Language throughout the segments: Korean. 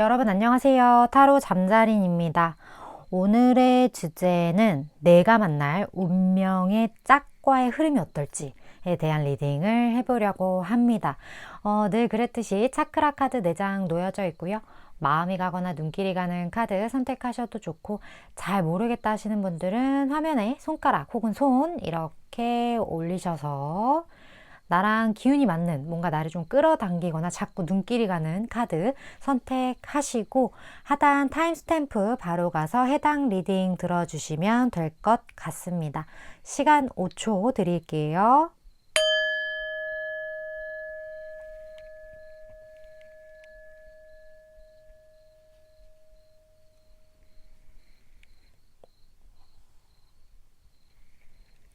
여러분 안녕하세요. 타로 잠자린입니다. 오늘의 주제는 내가 만날 운명의 짝과의 흐름이 어떨지에 대한 리딩을 해보려고 합니다. 늘 그랬듯이 차크라 카드 4장 놓여져 있고요. 마음이 가거나 눈길이 가는 카드 선택하셔도 좋고, 잘 모르겠다 하시는 분들은 화면에 손가락 혹은 손 이렇게 올리셔서 나랑 기운이 맞는, 뭔가 나를 좀 끌어당기거나 자꾸 눈길이 가는 카드 선택하시고 하단 타임스탬프 바로 가서 해당 리딩 들어주시면 될 것 같습니다. 시간 5초 드릴게요.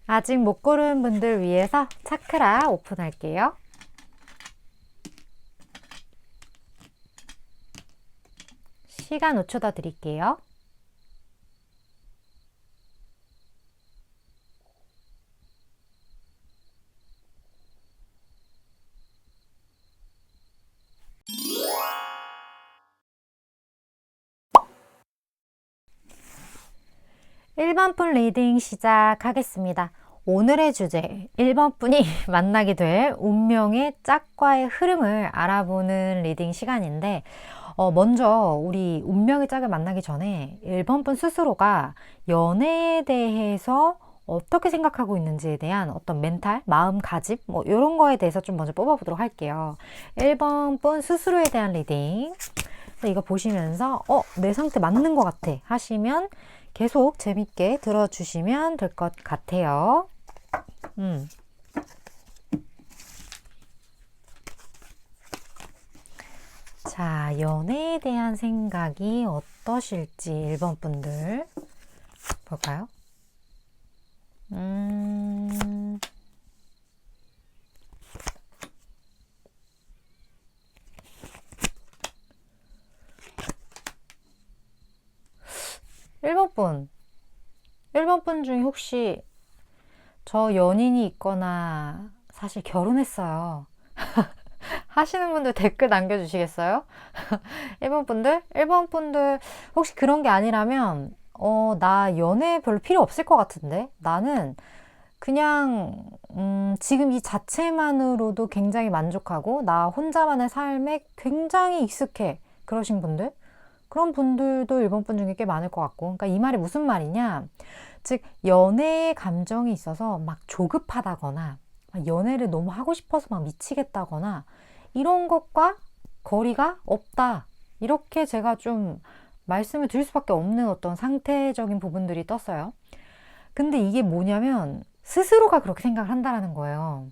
아직 못 고른 분들 위해서 차크라 오픈할게요. 시간 5초 더 드릴게요. (1번) 분 리딩 시작하겠습니다. 오늘의 주제 1번 분이 만나게 될 운명의 짝과의 흐름을 알아보는 리딩 시간인데, 먼저 우리 운명의 짝을 만나기 전에 1번 분 스스로가 연애에 대해서 어떻게 생각하고 있는지에 대한 어떤 멘탈, 마음가짐 뭐 이런 거에 대해서 좀 먼저 뽑아보도록 할게요. 1번 분 스스로에 대한 리딩. 이거 보시면서 내 상태 맞는 것 같아 하시면 계속 재밌게 들어주시면 될 것 같아요. 자, 연애에 대한 생각이 어떠실지 1번 분들 볼까요? 1번 분 중에 혹시 저 연인이 있거나 사실 결혼했어요 하시는 분들 댓글 남겨주시겠어요? 1번 분들 혹시 그런 게 아니라면 나 연애 별로 필요 없을 것 같은데, 나는 그냥 지금 이 자체만으로도 굉장히 만족하고 나 혼자만의 삶에 굉장히 익숙해, 그러신 분들, 그런 분들도 1번 분 중에 꽤 많을 것 같고. 그러니까 이 말이 무슨 말이냐, 즉 연애의 감정이 있어서 막 조급하다거나 연애를 너무 하고 싶어서 막 미치겠다거나 이런 것과 거리가 없다, 이렇게 제가 좀 말씀을 드릴 수밖에 없는 어떤 상태적인 부분들이 떴어요. 근데 이게 뭐냐면 스스로가 그렇게 생각을 한다는 거예요.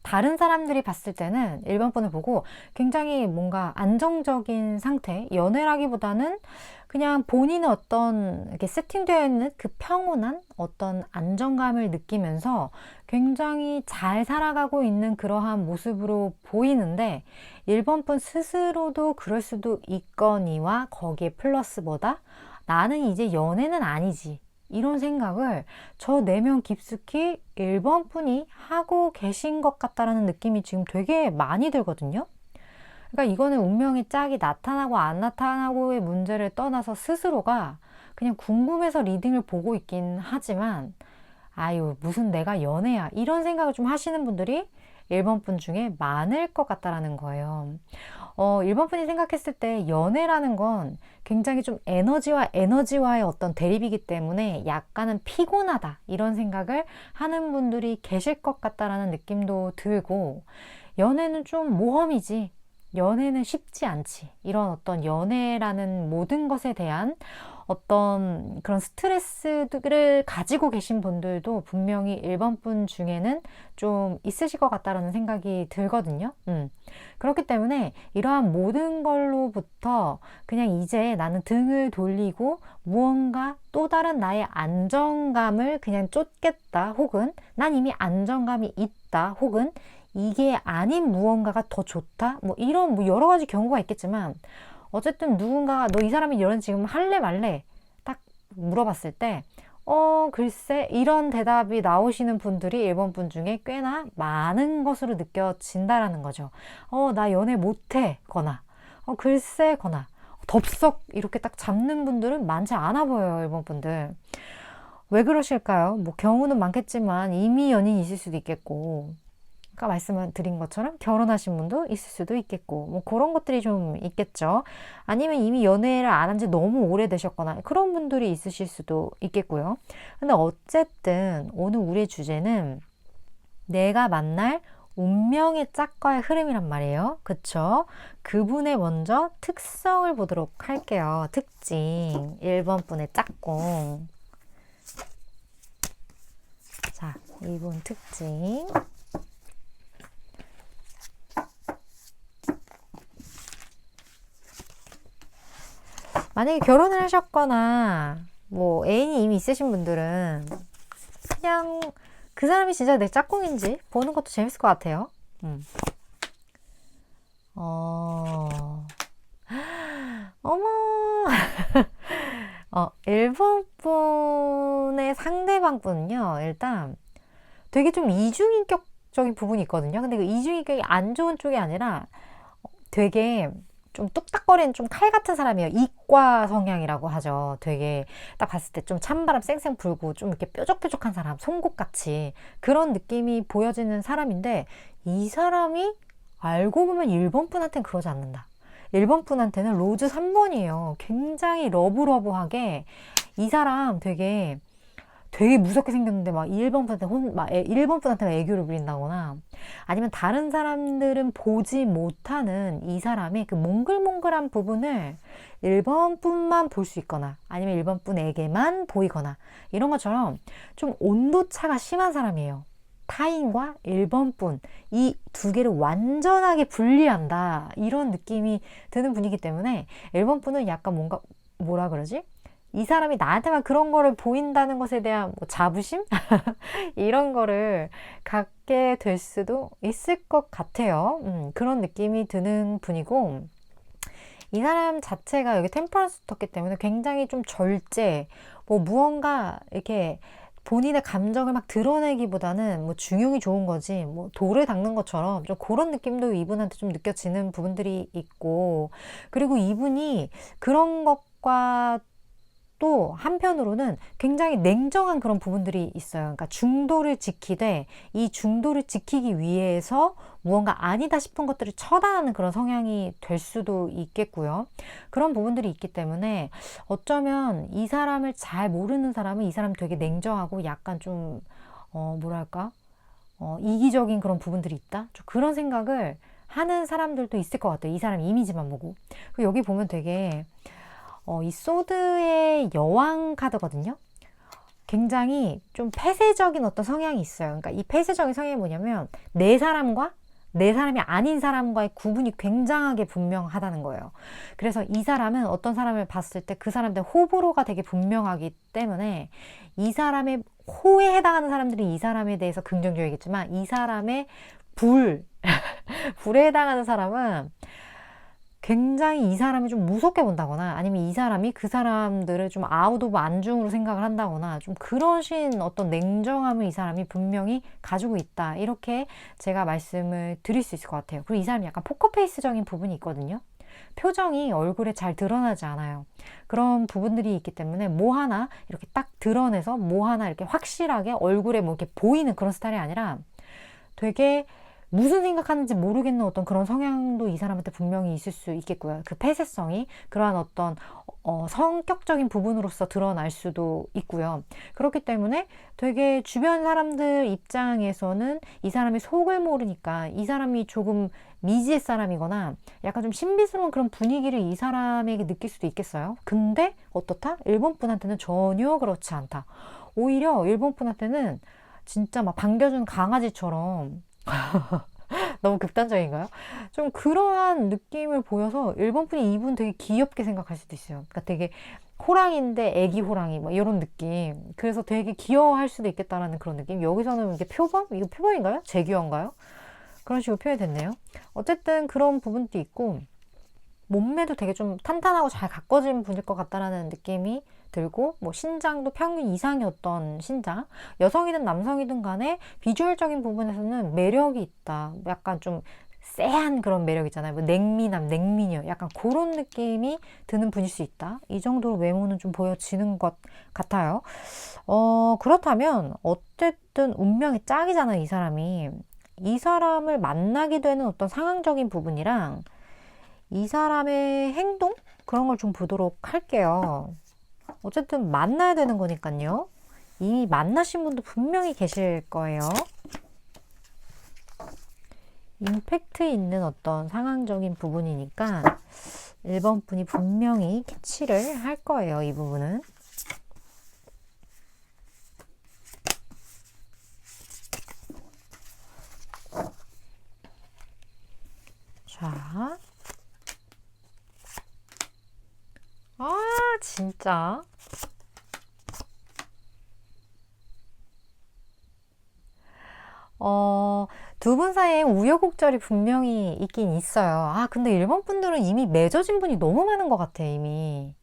다른 사람들이 봤을 때는 1번 분을 보고 굉장히 뭔가 안정적인 상태, 연애라기보다는 그냥 본인의 어떤 이렇게 세팅되어 있는 그 평온한 어떤 안정감을 느끼면서 굉장히 잘 살아가고 있는 그러한 모습으로 보이는데, 1번 분 스스로도 그럴 수도 있거니와 거기에 플러스보다 나는 이제 연애는 아니지, 이런 생각을 저 내면 깊숙이 1번 분이 하고 계신 것 같다라는 느낌이 지금 되게 많이 들거든요. 그러니까 이거는 운명의 짝이 나타나고 안 나타나고의 문제를 떠나서 스스로가 그냥 궁금해서 리딩을 보고 있긴 하지만, 아유 무슨 내가 연애야, 이런 생각을 좀 하시는 분들이 1번 분 중에 많을 것 같다라는 거예요. 1번 분이 생각했을 때 연애라는 건 굉장히 좀 에너지와 에너지와의 어떤 대립이기 때문에 약간은 피곤하다, 이런 생각을 하는 분들이 계실 것 같다라는 느낌도 들고, 연애는 좀 모험이지, 연애는 쉽지 않지, 이런 어떤 연애라는 모든 것에 대한 어떤 그런 스트레스를 가지고 계신 분들도 분명히 1번 분 중에는 좀 있으실 것 같다라는 생각이 들거든요. 그렇기 때문에 이러한 모든 걸로부터 그냥 이제 나는 등을 돌리고 무언가 또 다른 나의 안정감을 그냥 쫓겠다, 혹은 난 이미 안정감이 있다, 혹은 이게 아닌 무언가가 더 좋다, 뭐 이런 뭐 여러 가지 경우가 있겠지만, 어쨌든 누군가 너 이 사람이 연애 지금 할래 말래 딱 물어봤을 때 글쎄, 이런 대답이 나오시는 분들이 1번 분 중에 꽤나 많은 것으로 느껴진다라는 거죠. 나 연애 못해 거나 글쎄거나 덥석 이렇게 딱 잡는 분들은 많지 않아 보여요. 일본 분들. 왜 그러실까요? 뭐 경우는 많겠지만 이미 연인이 있을 수도 있겠고, 아까 말씀드린 것처럼 결혼하신 분도 있을 수도 있겠고, 뭐 그런 것들이 좀 있겠죠. 아니면 이미 연애를 안 한 지 너무 오래되셨거나 그런 분들이 있으실 수도 있겠고요. 근데 어쨌든 오늘 우리의 주제는 내가 만날 운명의 짝과의 흐름이란 말이에요. 그쵸? 그분의 먼저 특성을 보도록 할게요. 특징. 1번 분의 짝꿍. 자, 이분 특징. 만약에 결혼을 하셨거나 뭐 애인이 이미 있으신 분들은 그냥 그 사람이 진짜 내 짝꿍인지 보는 것도 재밌을 것 같아요. 어머. 일본 분의 상대방 분은요, 일단 되게 좀 이중인격적인 부분이 있거든요. 근데 그 이중인격이 안 좋은 쪽이 아니라 되게 좀 뚝딱거리는 좀 칼 같은 사람이에요. 이과 성향이라고 하죠. 되게 딱 봤을 때 좀 찬바람 쌩쌩 불고 좀 이렇게 뾰족뾰족한 사람, 송곳같이 그런 느낌이 보여지는 사람인데, 이 사람이 알고 보면 일본 분한테는 그러지 않는다. 일본 분한테는 로즈 3번이에요. 굉장히 러브러브하게 이 사람 되게 무섭게 생겼는데 막 일본 분한테 일본 분한테만 애교를 부린다거나, 아니면 다른 사람들은 보지 못하는 이 사람의 그 몽글몽글한 부분을 일본 분만 볼 수 있거나, 아니면 일본 분에게만 보이거나, 이런 것처럼 좀 온도차가 심한 사람이에요. 타인과 일본 분, 이 두 개를 완전하게 분리한다, 이런 느낌이 드는 분이기 때문에 일본 분은 약간 뭔가 뭐라 그러지? 이 사람이 나한테만 그런 거를 보인다는 것에 대한 뭐 자부심? 이런 거를 갖게 될 수도 있을 것 같아요. 그런 느낌이 드는 분이고, 이 사람 자체가 여기 템퍼런스 떴기 때문에 굉장히 좀 절제, 뭐 무언가 이렇게 본인의 감정을 막 드러내기보다는 뭐 중용이 좋은 거지, 뭐 돌을 닦는 것처럼 좀 그런 느낌도 이분한테 좀 느껴지는 부분들이 있고, 그리고 이분이 그런 것과 또 한편으로는 굉장히 냉정한 그런 부분들이 있어요. 그러니까 중도를 지키되 이 중도를 지키기 위해서 무언가 아니다 싶은 것들을 처단하는 그런 성향이 될 수도 있겠고요. 그런 부분들이 있기 때문에 어쩌면 이 사람을 잘 모르는 사람은 이 사람 되게 냉정하고 약간 좀 뭐랄까 이기적인 그런 부분들이 있다. 좀 그런 생각을 하는 사람들도 있을 것 같아요. 이 사람 이미지만 보고. 그리고 여기 보면 되게 이 소드의 여왕 카드거든요. 굉장히 좀 폐쇄적인 어떤 성향이 있어요. 그러니까 이 폐쇄적인 성향이 뭐냐면 내 사람과 내 사람이 아닌 사람과의 구분이 굉장하게 분명하다는 거예요. 그래서 이 사람은 어떤 사람을 봤을 때 그 사람한테 호불호가 되게 분명하기 때문에 이 사람의 호에 해당하는 사람들이 이 사람에 대해서 긍정적이겠지만, 이 사람의 불에 해당하는 사람은 굉장히 이 사람을 좀 무섭게 본다거나, 아니면 이 사람이 그 사람들을 좀 아웃 오브 안중으로 생각을 한다거나, 좀 그러신 어떤 냉정함을 이 사람이 분명히 가지고 있다, 이렇게 제가 말씀을 드릴 수 있을 것 같아요. 그리고 이 사람이 약간 포커페이스적인 부분이 있거든요. 표정이 얼굴에 잘 드러나지 않아요. 그런 부분들이 있기 때문에 뭐 하나 이렇게 딱 드러내서 뭐 하나 이렇게 확실하게 얼굴에 뭐 이렇게 보이는 그런 스타일이 아니라, 되게 무슨 생각하는지 모르겠는 어떤 그런 성향도 이 사람한테 분명히 있을 수 있겠고요. 그 폐쇄성이 그러한 어떤 성격적인 부분으로서 드러날 수도 있고요. 그렇기 때문에 되게 주변 사람들 입장에서는 이 사람의 속을 모르니까 이 사람이 조금 미지의 사람이거나 약간 좀 신비스러운 그런 분위기를 이 사람에게 느낄 수도 있겠어요. 근데 어떻다? 일본 분한테는 전혀 그렇지 않다. 오히려 일본 분한테는 진짜 막 반겨준 강아지처럼 너무 극단적인가요? 좀 그러한 느낌을 보여서 일본 분이 이분 되게 귀엽게 생각할 수도 있어요. 그러니까 되게 호랑이인데 애기 호랑이 뭐 이런 느낌. 그래서 되게 귀여워할 수도 있겠다라는 그런 느낌. 여기서는 이게 표범? 이거 표범인가요? 제규어인가요? 그런 식으로 표현이 됐네요. 어쨌든 그런 부분도 있고, 몸매도 되게 좀 탄탄하고 잘 가꿔진 분일 것 같다라는 느낌이 들고, 뭐 신장도 평균 이상의 어떤 신장, 여성이든 남성이든 간에 비주얼적인 부분에서는 매력이 있다. 약간 좀 쎄한 그런 매력 있잖아요. 뭐 냉미남, 냉미녀 약간 그런 느낌이 드는 분일 수 있다. 이 정도로 외모는 좀 보여지는 것 같아요. 그렇다면 어쨌든 운명의 짝이잖아요, 이 사람이. 이 사람을 만나게 되는 어떤 상황적인 부분이랑 이 사람의 행동? 그런 걸 좀 보도록 할게요. 어쨌든 만나야 되는 거니까요. 이미 만나신 분도 분명히 계실 거예요. 임팩트 있는 어떤 상황적인 부분이니까 1번 분이 분명히 캐치를 할 거예요. 이 부분은. 자. 아, 진짜. 두 분 사이에 우여곡절이 분명히 있긴 있어요. 아, 근데 일본 분들은 이미 맺어진 분이 너무 많은 것 같아, 이미.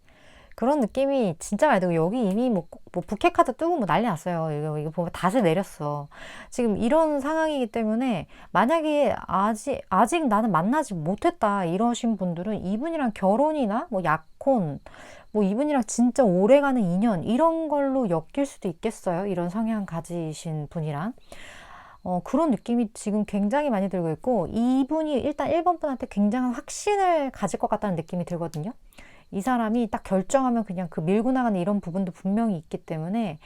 그런 느낌이 진짜 많이 들고, 여기 이미 뭐 부캐 카드 뜨고 뭐 난리 났어요. 이거 보면 닷을 내렸어. 지금 이런 상황이기 때문에, 만약에 아직 나는 만나지 못했다, 이러신 분들은 이분이랑 결혼이나 뭐 약혼, 뭐 이분이랑 진짜 오래가는 인연, 이런 걸로 엮일 수도 있겠어요. 이런 성향 가지신 분이랑. 그런 느낌이 지금 굉장히 많이 들고 있고, 이분이 일단 1번 분한테 굉장한 확신을 가질 것 같다는 느낌이 들거든요. 이 사람이 딱 결정하면 그냥 그 밀고 나가는 이런 부분도 분명히 있기 때문에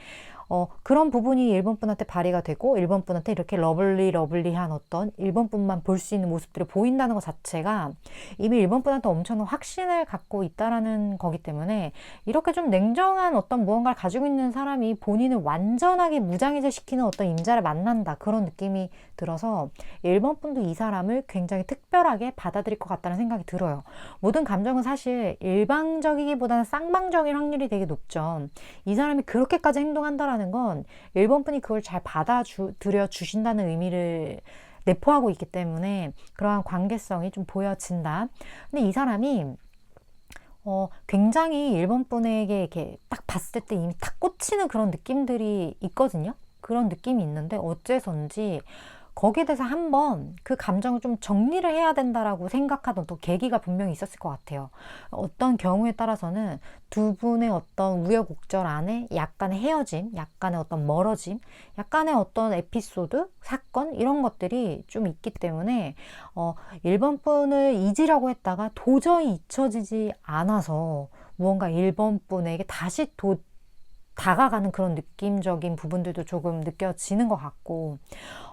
그런 부분이 1번 분한테 발휘가 되고 1번 분한테 이렇게 러블리한 어떤 1번 분만 볼 수 있는 모습들이 보인다는 것 자체가 이미 1번 분한테 엄청난 확신을 갖고 있다라는 거기 때문에 이렇게 좀 냉정한 어떤 무언가를 가지고 있는 사람이 본인을 완전하게 무장해제시키는 어떤 임자를 만난다, 그런 느낌이 들어서 1번 분도 이 사람을 굉장히 특별하게 받아들일 것 같다는 생각이 들어요. 모든 감정은 사실 일방적이기보다는 쌍방적인 확률이 되게 높죠. 이 사람이 그렇게까지 행동한다라는 건 1번 분이 그걸 잘 받아들여 주신다는 의미를 내포하고 있기 때문에 그러한 관계성이 좀 보여진다. 근데 이 사람이 굉장히 1번 분에게 이렇게 딱 봤을 때 이미 탁 꽂히는 그런 느낌들이 있거든요. 그런 느낌이 있는데 어째서인지 거기에 대해서 한번 그 감정을 좀 정리를 해야 된다라고 생각하던 또 계기가 분명히 있었을 것 같아요. 어떤 경우에 따라서는 두 분의 어떤 우여곡절 안에 약간의 헤어짐, 약간의 어떤 멀어짐, 약간의 어떤 에피소드, 사건 이런 것들이 좀 있기 때문에 1번 분을 잊으려고 했다가 도저히 잊혀지지 않아서 무언가 1번 분에게 다시 다가가는 그런 느낌적인 부분들도 조금 느껴지는 것 같고,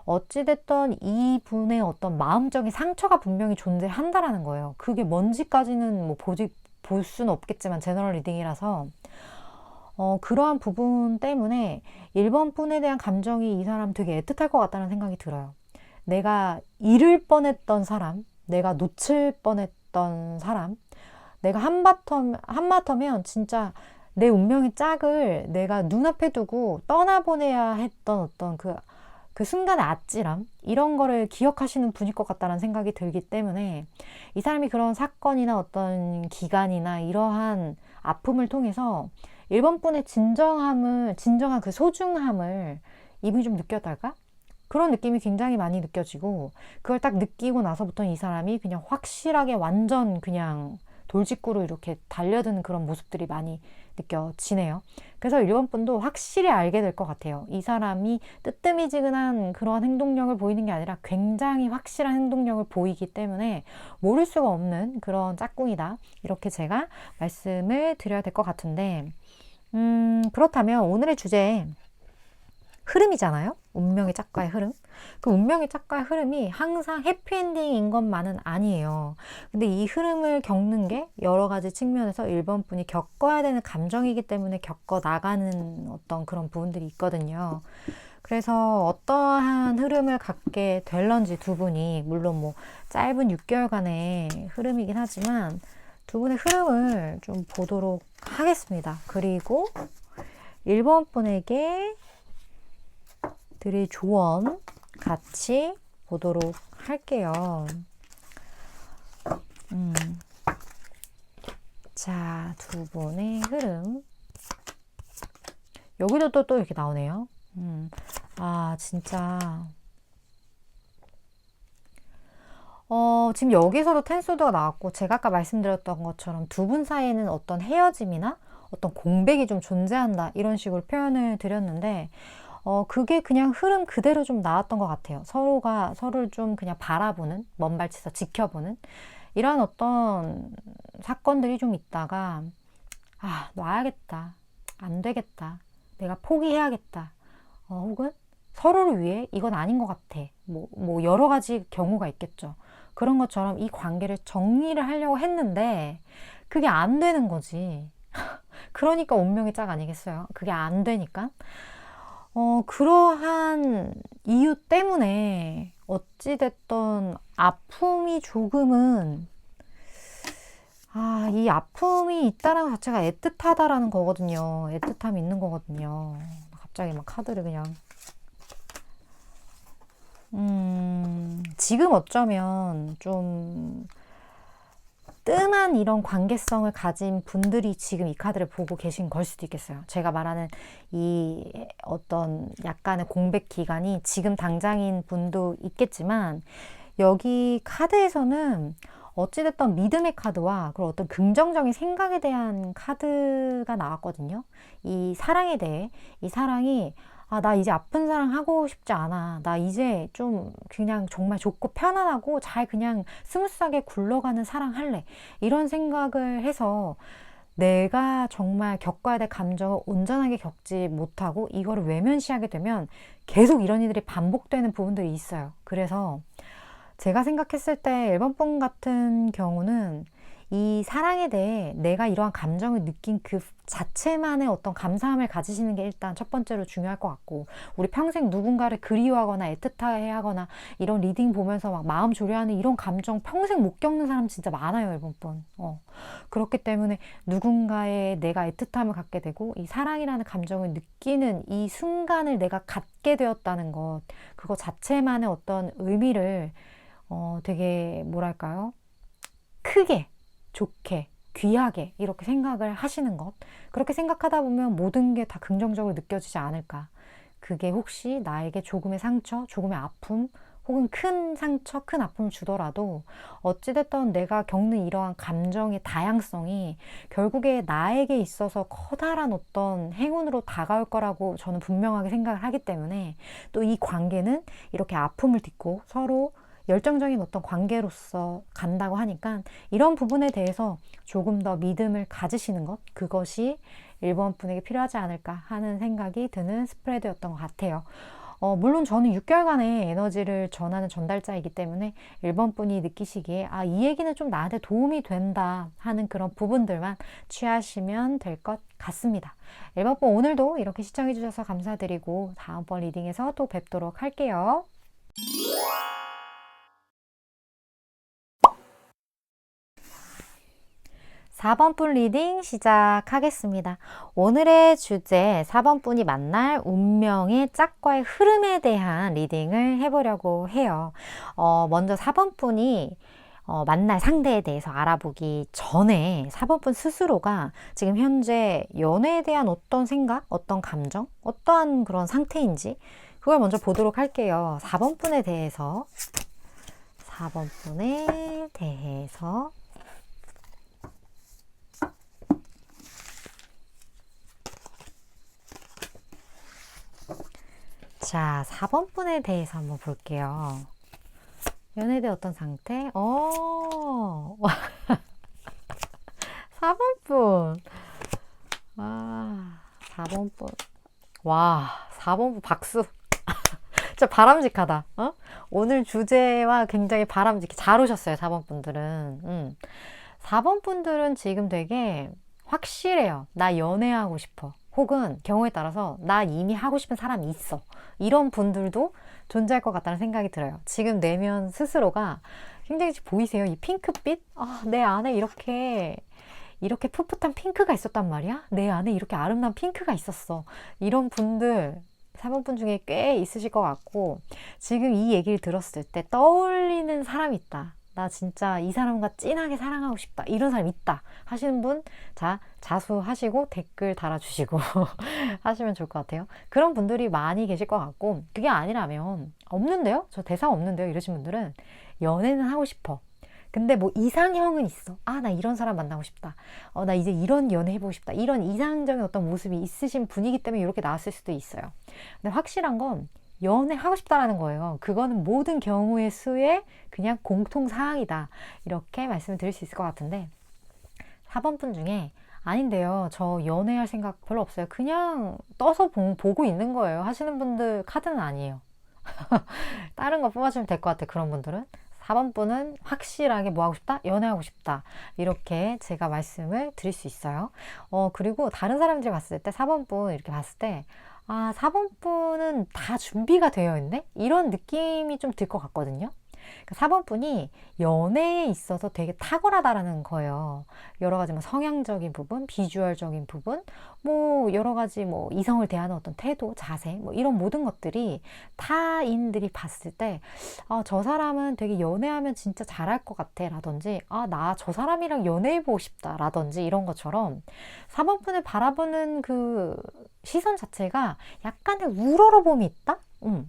어찌됐든 이분의 어떤 마음적인 상처가 분명히 존재한다라는 거예요. 그게 뭔지까지는 뭐 볼 수는 없겠지만 제너럴 리딩이라서 그러한 부분 때문에 1번 분에 대한 감정이 이 사람 되게 애틋할 것 같다는 생각이 들어요. 내가 잃을 뻔했던 사람, 내가 놓칠 뻔했던 사람, 내가 한마터면 진짜 내 운명의 짝을 내가 눈앞에 두고 떠나보내야 했던 어떤 그 순간의 아찔함, 이런 거를 기억하시는 분일 것 같다는 생각이 들기 때문에 이 사람이 그런 사건이나 어떤 기간이나 이러한 아픔을 통해서 1번 분의 진정한 그 소중함을 이분이 좀 느꼈달까? 그런 느낌이 굉장히 많이 느껴지고, 그걸 딱 느끼고 나서부터는 이 사람이 그냥 확실하게 완전 그냥 돌직구로 이렇게 달려드는 그런 모습들이 많이 느껴지네요. 그래서 1번 분도 확실히 알게 될 것 같아요. 이 사람이 뜨뜨미지근한 그러한 행동력을 보이는 게 아니라 굉장히 확실한 행동력을 보이기 때문에 모를 수가 없는 그런 짝꿍이다, 이렇게 제가 말씀을 드려야 될 것 같은데, 그렇다면 오늘의 주제 흐름이잖아요. 운명의 짝과의 흐름. 그 운명의 짝과의 흐름이 항상 해피엔딩인 것만은 아니에요. 근데 이 흐름을 겪는 게 여러 가지 측면에서 1번 분이 겪어야 되는 감정이기 때문에 겪어 나가는 어떤 그런 부분들이 있거든요. 그래서 어떠한 흐름을 갖게 될런지 두 분이, 물론 뭐 짧은 6개월간의 흐름이긴 하지만 두 분의 흐름을 좀 보도록 하겠습니다. 그리고 1번 분에게 드릴 조언 같이 보도록 할게요. 자, 두 분의 흐름. 여기도 또 이렇게 나오네요. 아, 진짜. 지금 여기서도 텐소드가 나왔고, 제가 아까 말씀드렸던 것처럼 두 분 사이에는 어떤 헤어짐이나 어떤 공백이 좀 존재한다, 이런 식으로 표현을 드렸는데, 그게 그냥 흐름 그대로 좀 나왔던 것 같아요. 서로가 서로를 좀 그냥 바라보는, 먼발치서 지켜보는, 이런 어떤 사건들이 좀 있다가, 아, 놔야겠다. 안 되겠다. 내가 포기해야겠다. 혹은 서로를 위해 이건 아닌 것 같아. 뭐 여러 가지 경우가 있겠죠. 그런 것처럼 이 관계를 정리를 하려고 했는데 그게 안 되는 거지. 그러니까 운명의 짝 아니겠어요? 그게 안 되니까. 그러한 이유 때문에 어찌됐던 아픔이 조금은, 이 아픔이 있다는 것 자체가 애틋하다라는 거거든요. 애틋함이 있는 거거든요. 갑자기 막 카드를 그냥. 지금 어쩌면 좀 뜸한 이런 관계성을 가진 분들이 지금 이 카드를 보고 계신 걸 수도 있겠어요. 제가 말하는 이 어떤 약간의 공백 기간이 지금 당장인 분도 있겠지만, 여기 카드에서는 어찌됐던 믿음의 카드와 그리고 어떤 긍정적인 생각에 대한 카드가 나왔거든요. 이 사랑에 대해, 이 사랑이, 나 이제 아픈 사랑 하고 싶지 않아. 나 이제 좀 그냥 정말 좋고 편안하고 잘 그냥 스무스하게 굴러가는 사랑 할래. 이런 생각을 해서 내가 정말 겪어야 될 감정을 온전하게 겪지 못하고 이거를 외면시하게 되면 계속 이런 일들이 반복되는 부분들이 있어요. 그래서 제가 생각했을 때 1번 분 같은 경우는 이 사랑에 대해 내가 이러한 감정을 느낀 그 자체만의 어떤 감사함을 가지시는 게 일단 첫 번째로 중요할 것 같고, 우리 평생 누군가를 그리워하거나 애틋해 하거나 이런 리딩 보면서 막 마음 졸여하는 이런 감정 평생 못 겪는 사람 진짜 많아요, 1번 분. 그렇기 때문에 누군가의 내가 애틋함을 갖게 되고 이 사랑이라는 감정을 느끼는 이 순간을 내가 갖게 되었다는 것, 그거 자체만의 어떤 의미를 되게 뭐랄까요? 크게, 좋게, 귀하게 이렇게 생각을 하시는 것. 그렇게 생각하다 보면 모든 게 다 긍정적으로 느껴지지 않을까. 그게 혹시 나에게 조금의 상처, 조금의 아픔, 혹은 큰 상처, 큰 아픔을 주더라도 어찌됐든 내가 겪는 이러한 감정의 다양성이 결국에 나에게 있어서 커다란 어떤 행운으로 다가올 거라고 저는 분명하게 생각을 하기 때문에, 또 이 관계는 이렇게 아픔을 딛고 서로 열정적인 어떤 관계로서 간다고 하니까 이런 부분에 대해서 조금 더 믿음을 가지시는 것, 그것이 1번 분에게 필요하지 않을까 하는 생각이 드는 스프레드였던 것 같아요. 물론 저는 6개월간의 에너지를 전하는 전달자이기 때문에 1번 분이 느끼시기에 이 얘기는 좀 나한테 도움이 된다 하는 그런 부분들만 취하시면 될 것 같습니다. 1번 분 오늘도 이렇게 시청해 주셔서 감사드리고 다음번 리딩에서 또 뵙도록 할게요. 4번 분 리딩 시작하겠습니다. 오늘의 주제 4번 분이 만날 운명의 짝과의 흐름에 대한 리딩을 해보려고 해요. 먼저 4번 분이 만날 상대에 대해서 알아보기 전에 4번 분 스스로가 지금 현재 연애에 대한 어떤 생각, 어떤 감정, 어떠한 그런 상태인지 그걸 먼저 보도록 할게요. 4번 분에 대해서 4번 분에 대해서 자, 4번 분에 대해서 한번 볼게요. 연애에 대한 어떤 상태? 4번 분. 4번 분. 와, 4번 분 박수. 진짜 바람직하다. 오늘 주제와 굉장히 바람직해. 잘 오셨어요, 4번 분들은. 4번 분들은 지금 되게 확실해요. 나 연애하고 싶어. 혹은 경우에 따라서 나 이미 하고 싶은 사람이 있어. 이런 분들도 존재할 것 같다는 생각이 들어요. 지금 내면 스스로가 굉장히 보이세요? 이 핑크빛? 내 안에 이렇게 풋풋한 핑크가 있었단 말이야? 내 안에 이렇게 아름다운 핑크가 있었어. 이런 분들 4번 분 중에 꽤 있으실 것 같고, 지금 이 얘기를 들었을 때 떠올리는 사람이 있다. 나 진짜 이 사람과 진하게 사랑하고 싶다. 이런 사람 있다. 하시는 분, 자, 자수하시고 댓글 달아주시고 하시면 좋을 것 같아요. 그런 분들이 많이 계실 것 같고, 그게 아니라면, 없는데요? 저 대사 없는데요? 이러신 분들은 연애는 하고 싶어. 근데 뭐 이상형은 있어. 아, 나 이런 사람 만나고 싶다. 나 이제 이런 연애 해보고 싶다. 이런 이상적인 어떤 모습이 있으신 분이기 때문에 이렇게 나왔을 수도 있어요. 근데 확실한 건 연애하고 싶다라는 거예요. 그거는 모든 경우의 수의 그냥 공통사항이다. 이렇게 말씀을 드릴 수 있을 것 같은데 4번 분 중에 아닌데요. 저 연애할 생각 별로 없어요. 그냥 떠서 보고 있는 거예요. 하시는 분들 카드는 아니에요. 다른 거 뽑아주면 될 것 같아요. 그런 분들은. 4번 분은 확실하게 뭐 하고 싶다? 연애하고 싶다. 이렇게 제가 말씀을 드릴 수 있어요. 그리고 다른 사람들이 봤을 때 4번 분 이렇게 봤을 때 아, 4번 분은 다 준비가 되어 있네? 이런 느낌이 좀 들 것 같거든요. 4번 분이 연애에 있어서 되게 탁월하다라는 거예요. 여러 가지 뭐 성향적인 부분, 비주얼적인 부분, 뭐 여러 가지 뭐 이성을 대하는 어떤 태도, 자세, 뭐 이런 모든 것들이 타인들이 봤을 때, 아, 저 사람은 되게 연애하면 진짜 잘할 것 같아. 라든지, 아, 나 저 사람이랑 연애해보고 싶다. 라든지 이런 것처럼 4번 분을 바라보는 그 시선 자체가 약간의 우러러봄이 있다?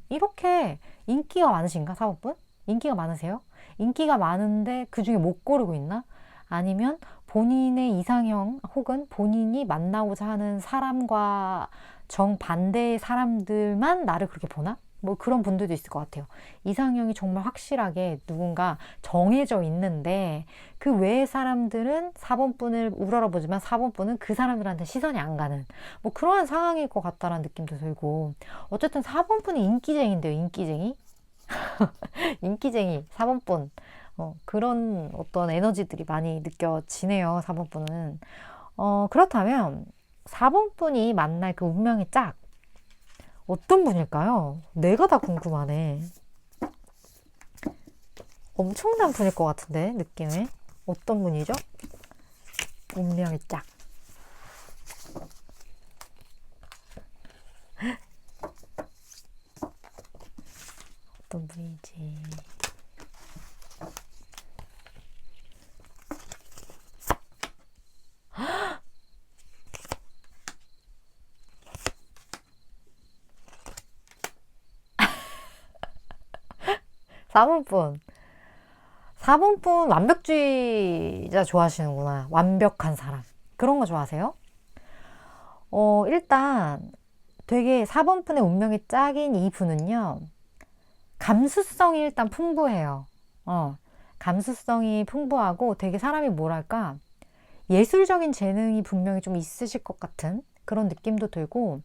이렇게 인기가 많으신가, 4번 분? 인기가 많으세요? 인기가 많은데 그 중에 못 고르고 있나? 아니면 본인의 이상형 혹은 본인이 만나고자 하는 사람과 정반대의 사람들만 나를 그렇게 보나? 뭐 그런 분들도 있을 것 같아요. 이상형이 정말 확실하게 누군가 정해져 있는데 그 외의 사람들은 4번 분을 우러러보지만 4번 분은 그 사람들한테 시선이 안 가는 뭐 그러한 상황일 것 같다라는 느낌도 들고 어쨌든 4번 분이 인기쟁인데요. 인기쟁이? 인기쟁이 4번분 그런 어떤 에너지들이 많이 느껴지네요. 4번분은 그렇다면 4번분이 만날 그 운명의 짝 어떤 분일까요? 내가 다 궁금하네. 엄청난 분일 것 같은데 느낌에 어떤 분이죠? 운명의 짝 어떤 분이지? 4번분. 4번분 완벽주의자 좋아하시는구나. 완벽한 사람. 그런 거 좋아하세요? 일단 되게 4번분의 운명의 짝인 이 분은요. 감수성이 일단 풍부해요. 감수성이 풍부하고 되게 사람이 뭐랄까 예술적인 재능이 분명히 좀 있으실 것 같은 그런 느낌도 들고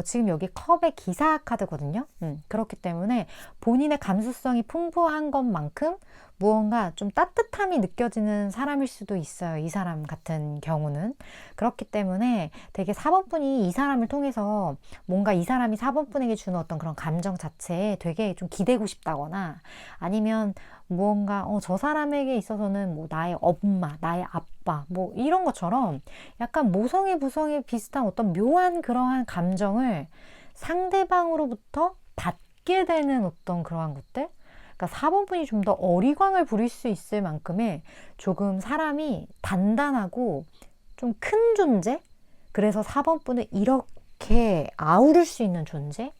지금 여기 컵의 기사 카드거든요. 그렇기 때문에 본인의 감수성이 풍부한 것만큼 무언가 좀 따뜻함이 느껴지는 사람일 수도 있어요. 이 사람 같은 경우는. 그렇기 때문에 되게 4번분이 이 사람을 통해서 뭔가 이 사람이 4번분에게 주는 어떤 그런 감정 자체에 되게 좀 기대고 싶다거나 아니면 무언가 저 사람에게 있어서는 뭐 나의 엄마, 나의 아빠 뭐 이런 것처럼 약간 모성애 부성애 비슷한 어떤 묘한 그러한 감정을 상대방으로부터 받게 되는 어떤 그러한 것들 그러니까 4번분이 좀 더 어리광을 부릴 수 있을 만큼의 조금 사람이 단단하고 좀 큰 존재 그래서 4번분을 이렇게 아우를 수 있는 존재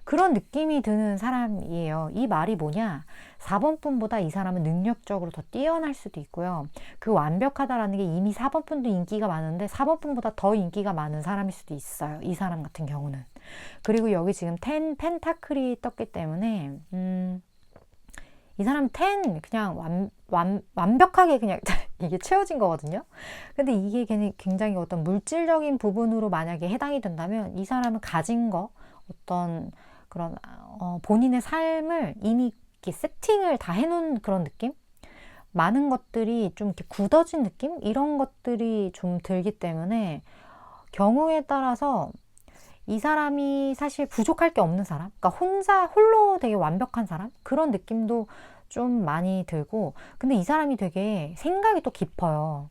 그런 느낌이 드는 사람이에요. 이 말이 뭐냐? 4번분보다 이 사람은 능력적으로 더 뛰어날 수도 있고요. 그 완벽하다라는 게 이미 4번분도 인기가 많은데 4번분보다 더 인기가 많은 사람일 수도 있어요. 이 사람 같은 경우는. 그리고 여기 지금 10 펜타클이 떴기 때문에 이 사람 10 그냥 완벽하게 그냥 이게 채워진 거거든요. 근데 이게 굉장히 어떤 물질적인 부분으로 만약에 해당이 된다면 이 사람은 가진 거 어떤 그런 본인의 삶을 이미 이렇게 세팅을 다 해놓은 그런 느낌? 많은 것들이 좀 이렇게 굳어진 느낌? 이런 것들이 좀 들기 때문에 경우에 따라서 이 사람이 사실 부족할 게 없는 사람? 그러니까 홀로 되게 완벽한 사람? 그런 느낌도 좀 많이 들고 근데 이 사람이 되게 생각이 또 깊어요.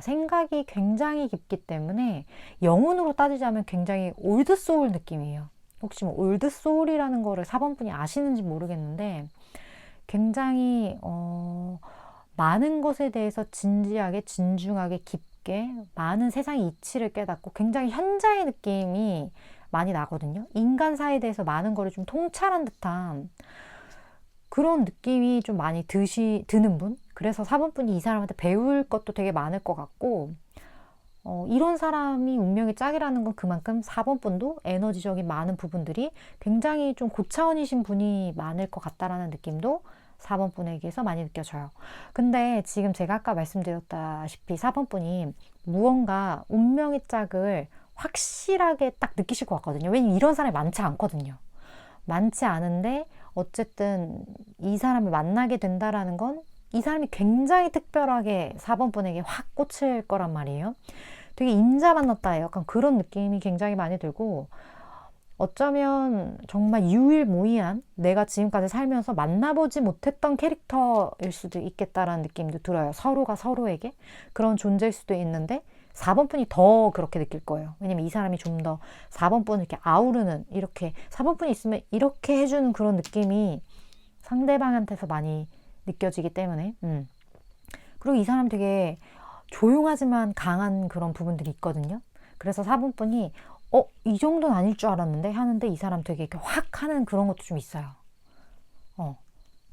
생각이 굉장히 깊기 때문에 영혼으로 따지자면 굉장히 올드소울 느낌이에요. 혹시 뭐 올드소울이라는 거를 4번분이 아시는지 모르겠는데 굉장히 많은 것에 대해서 진지하게, 진중하게, 깊게 많은 세상의 이치를 깨닫고 굉장히 현자의 느낌이 많이 나거든요. 인간 사회에 대해서 많은 거를 좀 통찰한 듯한 그런 느낌이 좀 많이 드는 분? 그래서 4번분이 이 사람한테 배울 것도 되게 많을 것 같고, 이런 사람이 운명의 짝이라는 건 그만큼 4번분도 에너지적인 많은 부분들이 굉장히 좀 고차원이신 분이 많을 것 같다라는 느낌도 4번분에게서 많이 느껴져요. 근데 지금 제가 아까 말씀드렸다시피 4번분이 무언가 운명의 짝을 확실하게 딱 느끼실 것 같거든요. 왜냐면 이런 사람이 많지 않거든요. 많지 않은데 어쨌든 이 사람을 만나게 된다라는 건 이 사람이 굉장히 특별하게 4번분에게 확 꽂힐 거란 말이에요. 되게 임자 만났다 약간 그런 느낌이 굉장히 많이 들고, 어쩌면 정말 유일무이한 내가 지금까지 살면서 만나보지 못했던 캐릭터일 수도 있겠다라는 느낌도 들어요. 서로가 서로에게 그런 존재일 수도 있는데 4번분이 더 그렇게 느낄 거예요. 왜냐면 이 사람이 좀 더 4번분을 이렇게 아우르는, 이렇게 4번분이 있으면 이렇게 해주는 그런 느낌이 상대방한테서 많이 느껴지기 때문에 그리고 이 사람 되게 조용하지만 강한 그런 부분들이 있거든요. 그래서 4번분이 이 정도는 아닐 줄 알았는데 하는데 이 사람 되게 이렇게 확 하는 그런 것도 좀 있어요.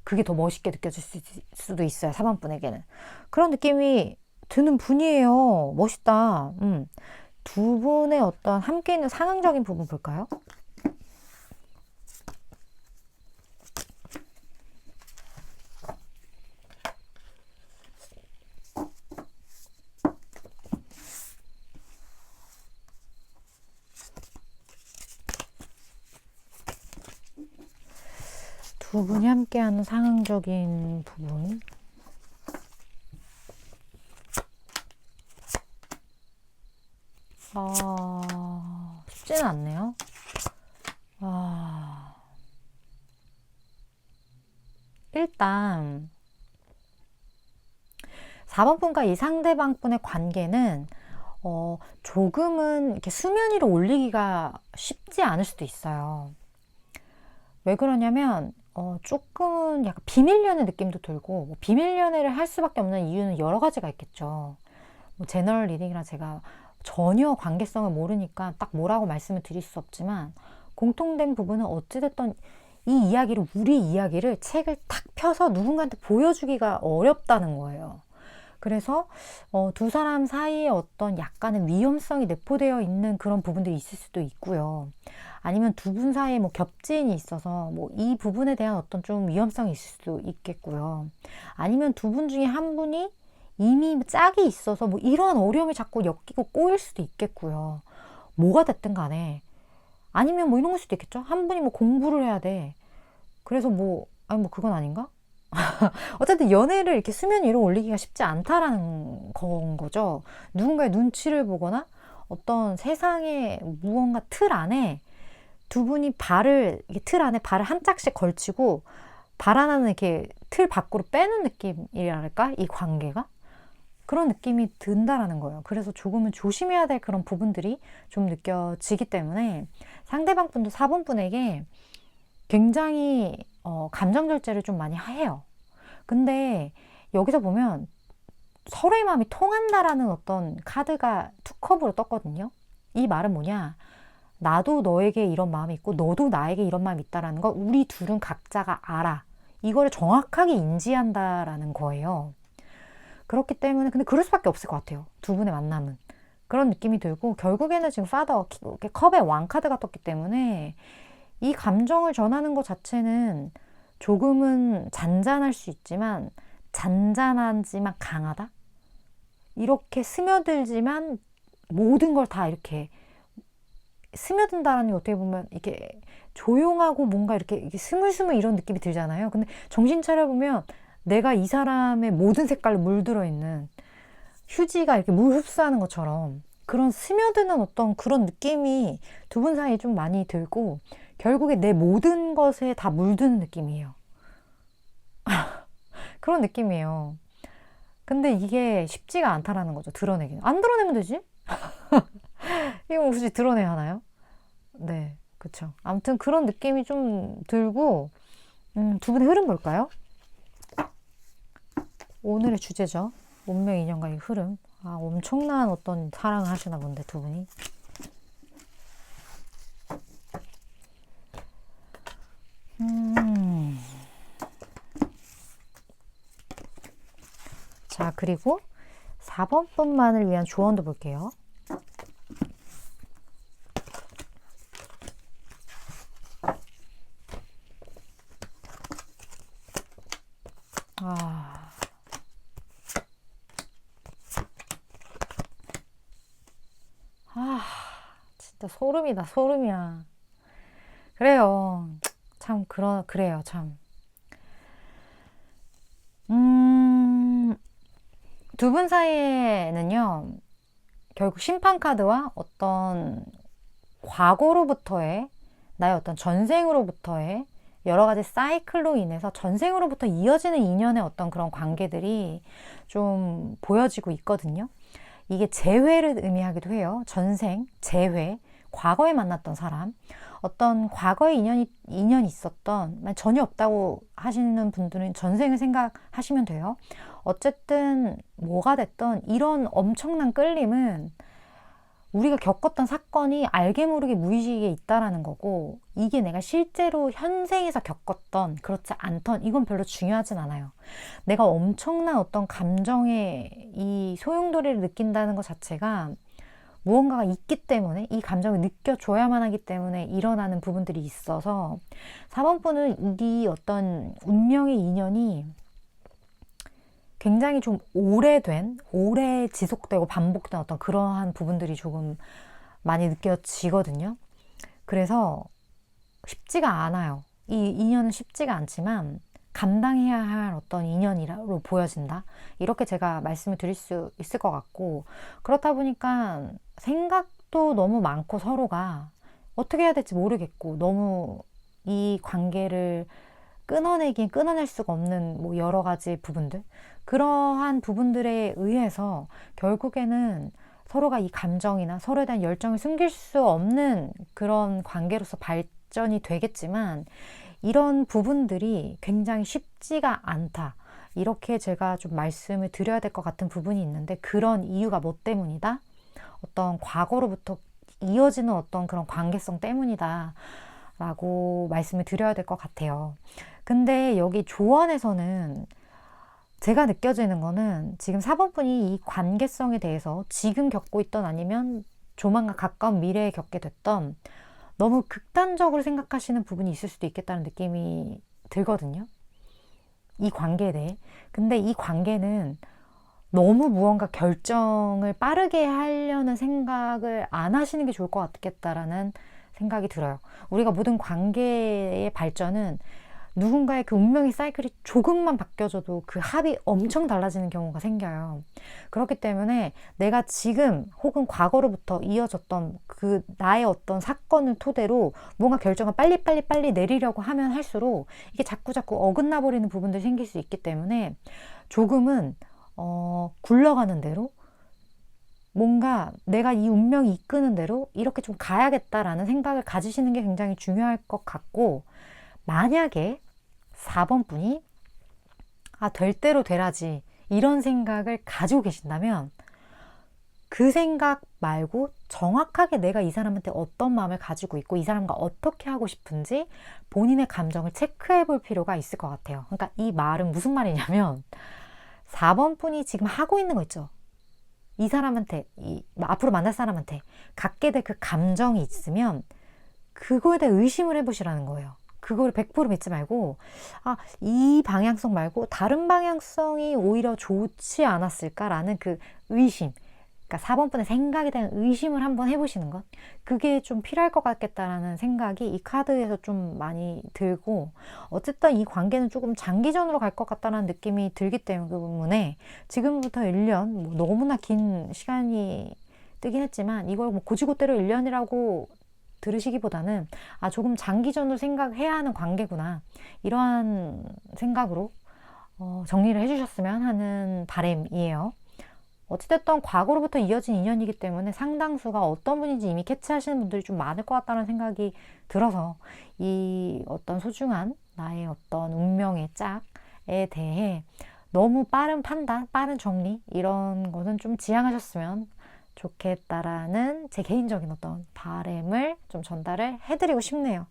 그게 더 멋있게 느껴질 수도 있어요. 4번분에게는. 그런 느낌이 드는 분이에요. 멋있다. 두 분의 어떤 함께 있는 상황적인 부분 볼까요? 두 분이 함께하는 상황적인 부분. 쉽지는 않네요. 일단 4번분과 이 상대방분의 관계는 조금은 이렇게 수면 위로 올리기가 쉽지 않을 수도 있어요. 왜 그러냐면 조금은 약간 비밀 연애 느낌도 들고, 뭐 비밀 연애를 할 수밖에 없는 이유는 여러 가지가 있겠죠. 뭐 제너럴 리딩이라 제가 전혀 관계성을 모르니까 딱 뭐라고 말씀을 드릴 수 없지만, 공통된 부분은 어찌됐든 이 이야기를, 우리 이야기를 책을 탁 펴서 누군가한테 보여주기가 어렵다는 거예요. 그래서 두 사람 사이에 어떤 약간의 위험성이 내포되어 있는 그런 부분들이 있을 수도 있고요. 아니면 두 분 사이에 뭐 겹지인이 있어서 뭐 이 부분에 대한 어떤 좀 위험성이 있을 수도 있겠고요. 아니면 두 분 중에 한 분이 이미 짝이 있어서 뭐 이러한 어려움이 자꾸 엮이고 꼬일 수도 있겠고요. 뭐가 됐든 간에. 아니면 뭐 이런 걸 수도 있겠죠. 한 분이 뭐 공부를 해야 돼. 그래서 아니 뭐 그건 아닌가? 어쨌든 연애를 이렇게 수면 위로 올리기가 쉽지 않다라는 건 거죠. 누군가의 눈치를 보거나 어떤 세상의 무언가 틀 안에 두 분이 틀 안에 발을 한 짝씩 걸치고 발 하나는 이렇게 틀 밖으로 빼는 느낌이랄까? 이 관계가? 그런 느낌이 든다라는 거예요. 그래서 조금은 조심해야 될 그런 부분들이 좀 느껴지기 때문에 상대방 분도 4번분에게 굉장히 감정 절제를 좀 많이 해요. 근데 여기서 보면 서로의 마음이 통한다라는 어떤 카드가 투컵으로 떴거든요. 이 말은 뭐냐? 나도 너에게 이런 마음이 있고 너도 나에게 이런 마음이 있다라는 걸 우리 둘은 각자가 알아. 이거를 정확하게 인지한다라는 거예요. 그렇기 때문에 근데 그럴 수밖에 없을 것 같아요. 두 분의 만남은. 그런 느낌이 들고 결국에는 지금 파더, 컵의 왕 카드가 떴기 때문에 이 감정을 전하는 것 자체는 조금은 잔잔할 수 있지만 잔잔하지만 강하다? 이렇게 스며들지만 모든 걸 다 이렇게 스며든다는 게 어떻게 보면 이렇게 조용하고 뭔가 이렇게 스물스물 이런 느낌이 들잖아요. 근데 정신 차려보면 내가 이 사람의 모든 색깔로 물들어 있는 휴지가 이렇게 물 흡수하는 것처럼 그런 스며드는 어떤 그런 느낌이 두 분 사이에 좀 많이 들고 결국에 내 모든 것에 다 물드는 느낌이에요. 그런 느낌이에요. 근데 이게 쉽지가 않다라는 거죠. 드러내기는. 안 드러내면 되지? 이거 굳이 드러내야 하나요? 네, 그쵸. 아무튼 그런 느낌이 좀 들고 두 분의 흐름 볼까요? 오늘의 주제죠. 운명 인연과의 흐름. 엄청난 어떤 사랑을 하시나 본데, 두 분이. 자, 그리고 4번 분만을 위한 조언도 볼게요. 진짜 소름이다, 소름이야. 그래요. 참, 그래요, 참. 두 분 사이에는요, 결국 심판카드와 어떤 과거로부터의, 나의 어떤 전생으로부터의 여러 가지 사이클로 인해서 전생으로부터 이어지는 인연의 어떤 그런 관계들이 좀 보여지고 있거든요. 이게 재회를 의미하기도 해요. 전생, 재회, 과거에 만났던 사람, 어떤 과거에 인연이 있었던, 전혀 없다고 하시는 분들은 전생을 생각하시면 돼요. 어쨌든 뭐가 됐던 이런 엄청난 끌림은 우리가 겪었던 사건이 알게 모르게 무의식에 있다라는 거고, 이게 내가 실제로 현생에서 겪었던 그렇지 않던, 이건 별로 중요하진 않아요. 내가 엄청난 어떤 감정의 이 소용돌이를 느낀다는 것 자체가 무언가가 있기 때문에, 이 감정을 느껴줘야만 하기 때문에 일어나는 부분들이 있어서 4번 분은 이 어떤 운명의 인연이 굉장히 좀 오래 지속되고 반복된 어떤 그러한 부분들이 조금 많이 느껴지거든요. 그래서 쉽지가 않아요. 이 인연은 쉽지가 않지만 감당해야 할 어떤 인연이라고 보여진다. 이렇게 제가 말씀을 드릴 수 있을 것 같고, 그렇다 보니까 생각도 너무 많고 서로가 어떻게 해야 될지 모르겠고, 너무 이 관계를 끊어낼 수가 없는 뭐 여러 가지 부분들, 그러한 부분들에 의해서 결국에는 서로가 이 감정이나 서로에 대한 열정을 숨길 수 없는 그런 관계로서 발전이 되겠지만, 이런 부분들이 굉장히 쉽지가 않다. 이렇게 제가 좀 말씀을 드려야 될 것 같은 부분이 있는데, 그런 이유가 뭐 때문이다? 어떤 과거로부터 이어지는 어떤 그런 관계성 때문이다 라고 말씀을 드려야 될 것 같아요. 근데 여기 조언에서는 제가 느껴지는 거는, 지금 4번 분이 이 관계성에 대해서 지금 겪고 있던, 아니면 조만간 가까운 미래에 겪게 됐던, 너무 극단적으로 생각하시는 부분이 있을 수도 있겠다는 느낌이 들거든요. 이 관계에 대해. 근데 이 관계는 너무 무언가 결정을 빠르게 하려는 생각을 안 하시는 게 좋을 것 같겠다라는 생각이 들어요. 우리가 모든 관계의 발전은 누군가의 그 운명의 사이클이 조금만 바뀌어져도 그 합이 엄청 달라지는 경우가 생겨요. 그렇기 때문에 내가 지금 혹은 과거로부터 이어졌던 그 나의 어떤 사건을 토대로 뭔가 결정을 빨리 내리려고 하면 할수록 이게 자꾸자꾸 어긋나 버리는 부분들이 생길 수 있기 때문에, 조금은 굴러가는 대로, 뭔가 내가 이 운명이 이끄는 대로 이렇게 좀 가야겠다라는 생각을 가지시는 게 굉장히 중요할 것 같고, 만약에 4번 분이 될 대로 되라지 이런 생각을 가지고 계신다면, 그 생각 말고 정확하게 내가 이 사람한테 어떤 마음을 가지고 있고 이 사람과 어떻게 하고 싶은지 본인의 감정을 체크해 볼 필요가 있을 것 같아요. 그러니까 이 말은 무슨 말이냐면, 4번 분이 지금 하고 있는 거 있죠. 이 사람한테, 앞으로 만날 사람한테 갖게 될 그 감정이 있으면 그거에 대해 의심을 해보시라는 거예요. 그걸 100% 믿지 말고, 이 방향성 말고 다른 방향성이 오히려 좋지 않았을까라는 그 의심, 그러니까 4번 분의 생각에 대한 의심을 한번 해보시는 것, 그게 좀 필요할 것 같겠다라는 생각이 이 카드에서 좀 많이 들고, 어쨌든 이 관계는 조금 장기전으로 갈 것 같다는 느낌이 들기 때문에 지금부터 1년, 뭐 너무나 긴 시간이 뜨긴 했지만 이걸 뭐 고지고대로 1년이라고 들으시기보다는 조금 장기전으로 생각해야 하는 관계구나, 이러한 생각으로 정리를 해주셨으면 하는 바람이에요. 어찌됐든 과거로부터 이어진 인연이기 때문에 상당수가 어떤 분인지 이미 캐치하시는 분들이 좀 많을 것 같다는 생각이 들어서, 이 어떤 소중한 나의 어떤 운명의 짝에 대해 너무 빠른 판단, 빠른 정리 이런 거는 좀 지양하셨으면 좋겠다라는 제 개인적인 어떤 바람을 좀 전달을 해드리고 싶네요.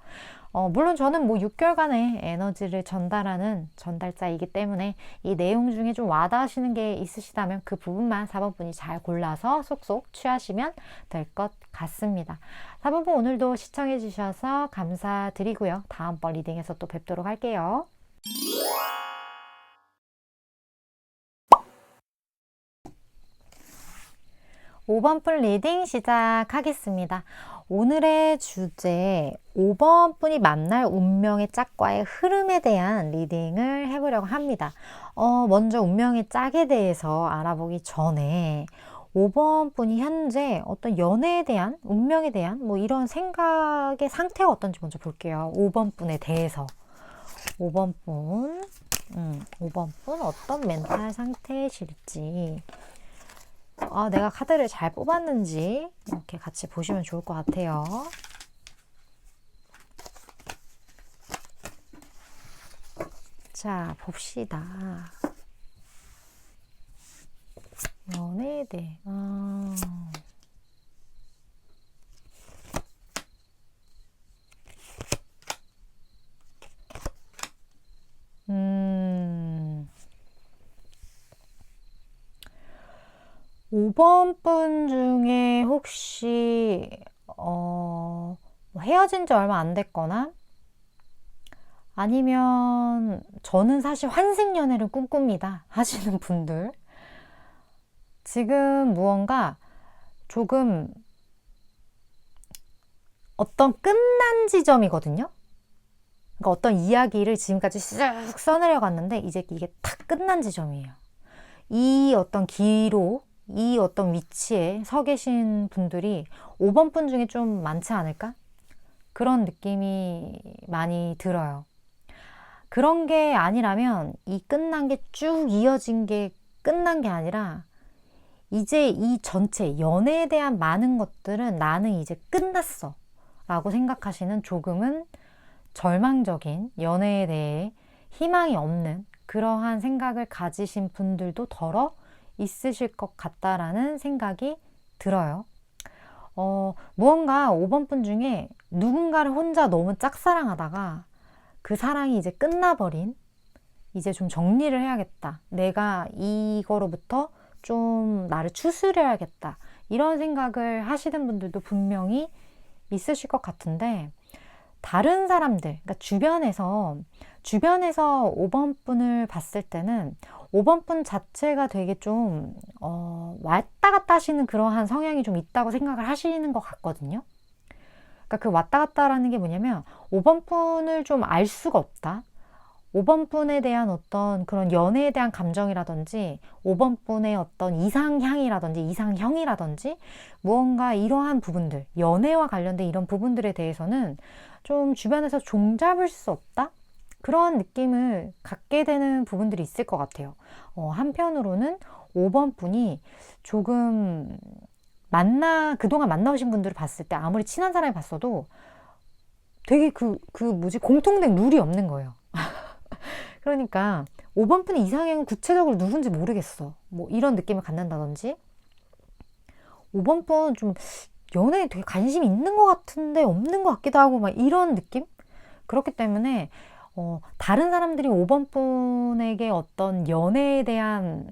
물론 저는 뭐 6개월간의 에너지를 전달하는 전달자이기 때문에 이 내용 중에 좀 와닿으시는 게 있으시다면 그 부분만 4번분이 잘 골라서 쏙쏙 취하시면 될 것 같습니다. 4번분 오늘도 시청해 주셔서 감사드리고요. 다음번 리딩에서 또 뵙도록 할게요. 5번분 리딩 시작하겠습니다. 오늘의 주제 5번분이 만날 운명의 짝과의 흐름에 대한 리딩을 해보려고 합니다. 먼저 운명의 짝에 대해서 알아보기 전에 5번분이 현재 어떤 연애에 대한, 운명에 대한 뭐 이런 생각의 상태가 어떤지 먼저 볼게요. 5번분에 대해서. 5번분, 5번분 어떤 멘탈 상태실지 내가 카드를 잘 뽑았는지 이렇게 같이 보시면 좋을 것 같아요. 자, 봅시다. 연애에 대해. 음. 5번분 중에 혹시 헤어진 지 얼마 안 됐거나 아니면 저는 사실 환생연애를 꿈꿉니다 하시는 분들, 지금 무언가 조금 어떤 끝난 지점이거든요. 그러니까 어떤 이야기를 지금까지 쓱 써내려갔는데 이제 이게 탁 끝난 지점이에요. 이 어떤 기록, 이 어떤 위치에 서 계신 분들이 5번분 중에 좀 많지 않을까? 그런 느낌이 많이 들어요. 그런 게 아니라면 이 끝난 게 쭉 이어진 게 끝난 게 아니라 이제 이 전체 연애에 대한 많은 것들은 나는 이제 끝났어 라고 생각하시는, 조금은 절망적인, 연애에 대해 희망이 없는 그러한 생각을 가지신 분들도 덜어 있으실 것 같다라는 생각이 들어요. 무언가 5번분 중에 누군가를 혼자 너무 짝사랑하다가 그 사랑이 이제 끝나버린, 이제 좀 정리를 해야겠다, 내가 이거로부터 좀 나를 추스려야겠다, 이런 생각을 하시는 분들도 분명히 있으실 것 같은데, 다른 사람들, 그러니까 주변에서 5번분을 봤을 때는 5번분 자체가 되게 좀 왔다 갔다 하시는 그러한 성향이 좀 있다고 생각을 하시는 것 같거든요. 그러니까 그 왔다 갔다라는 게 뭐냐면 5번분을 좀 알 수가 없다, 5번분에 대한 어떤 그런 연애에 대한 감정이라든지 5번분의 어떤 이상향이라든지 이상형이라든지 무언가 이러한 부분들, 연애와 관련된 이런 부분들에 대해서는 좀 주변에서 종잡을 수 없다? 그런 느낌을 갖게 되는 부분들이 있을 것 같아요. 한편으로는 5번분이 조금 그동안 만나오신 분들을 봤을 때 아무리 친한 사람이 봤어도 되게 공통된 룰이 없는 거예요. 그러니까 5번분의 이상형은 구체적으로 누군지 모르겠어, 뭐 이런 느낌을 갖는다든지, 5번분 좀 연애에 되게 관심이 있는 것 같은데 없는 것 같기도 하고 막 이런 느낌? 그렇기 때문에 다른 사람들이 5번분에게 어떤 연애에 대한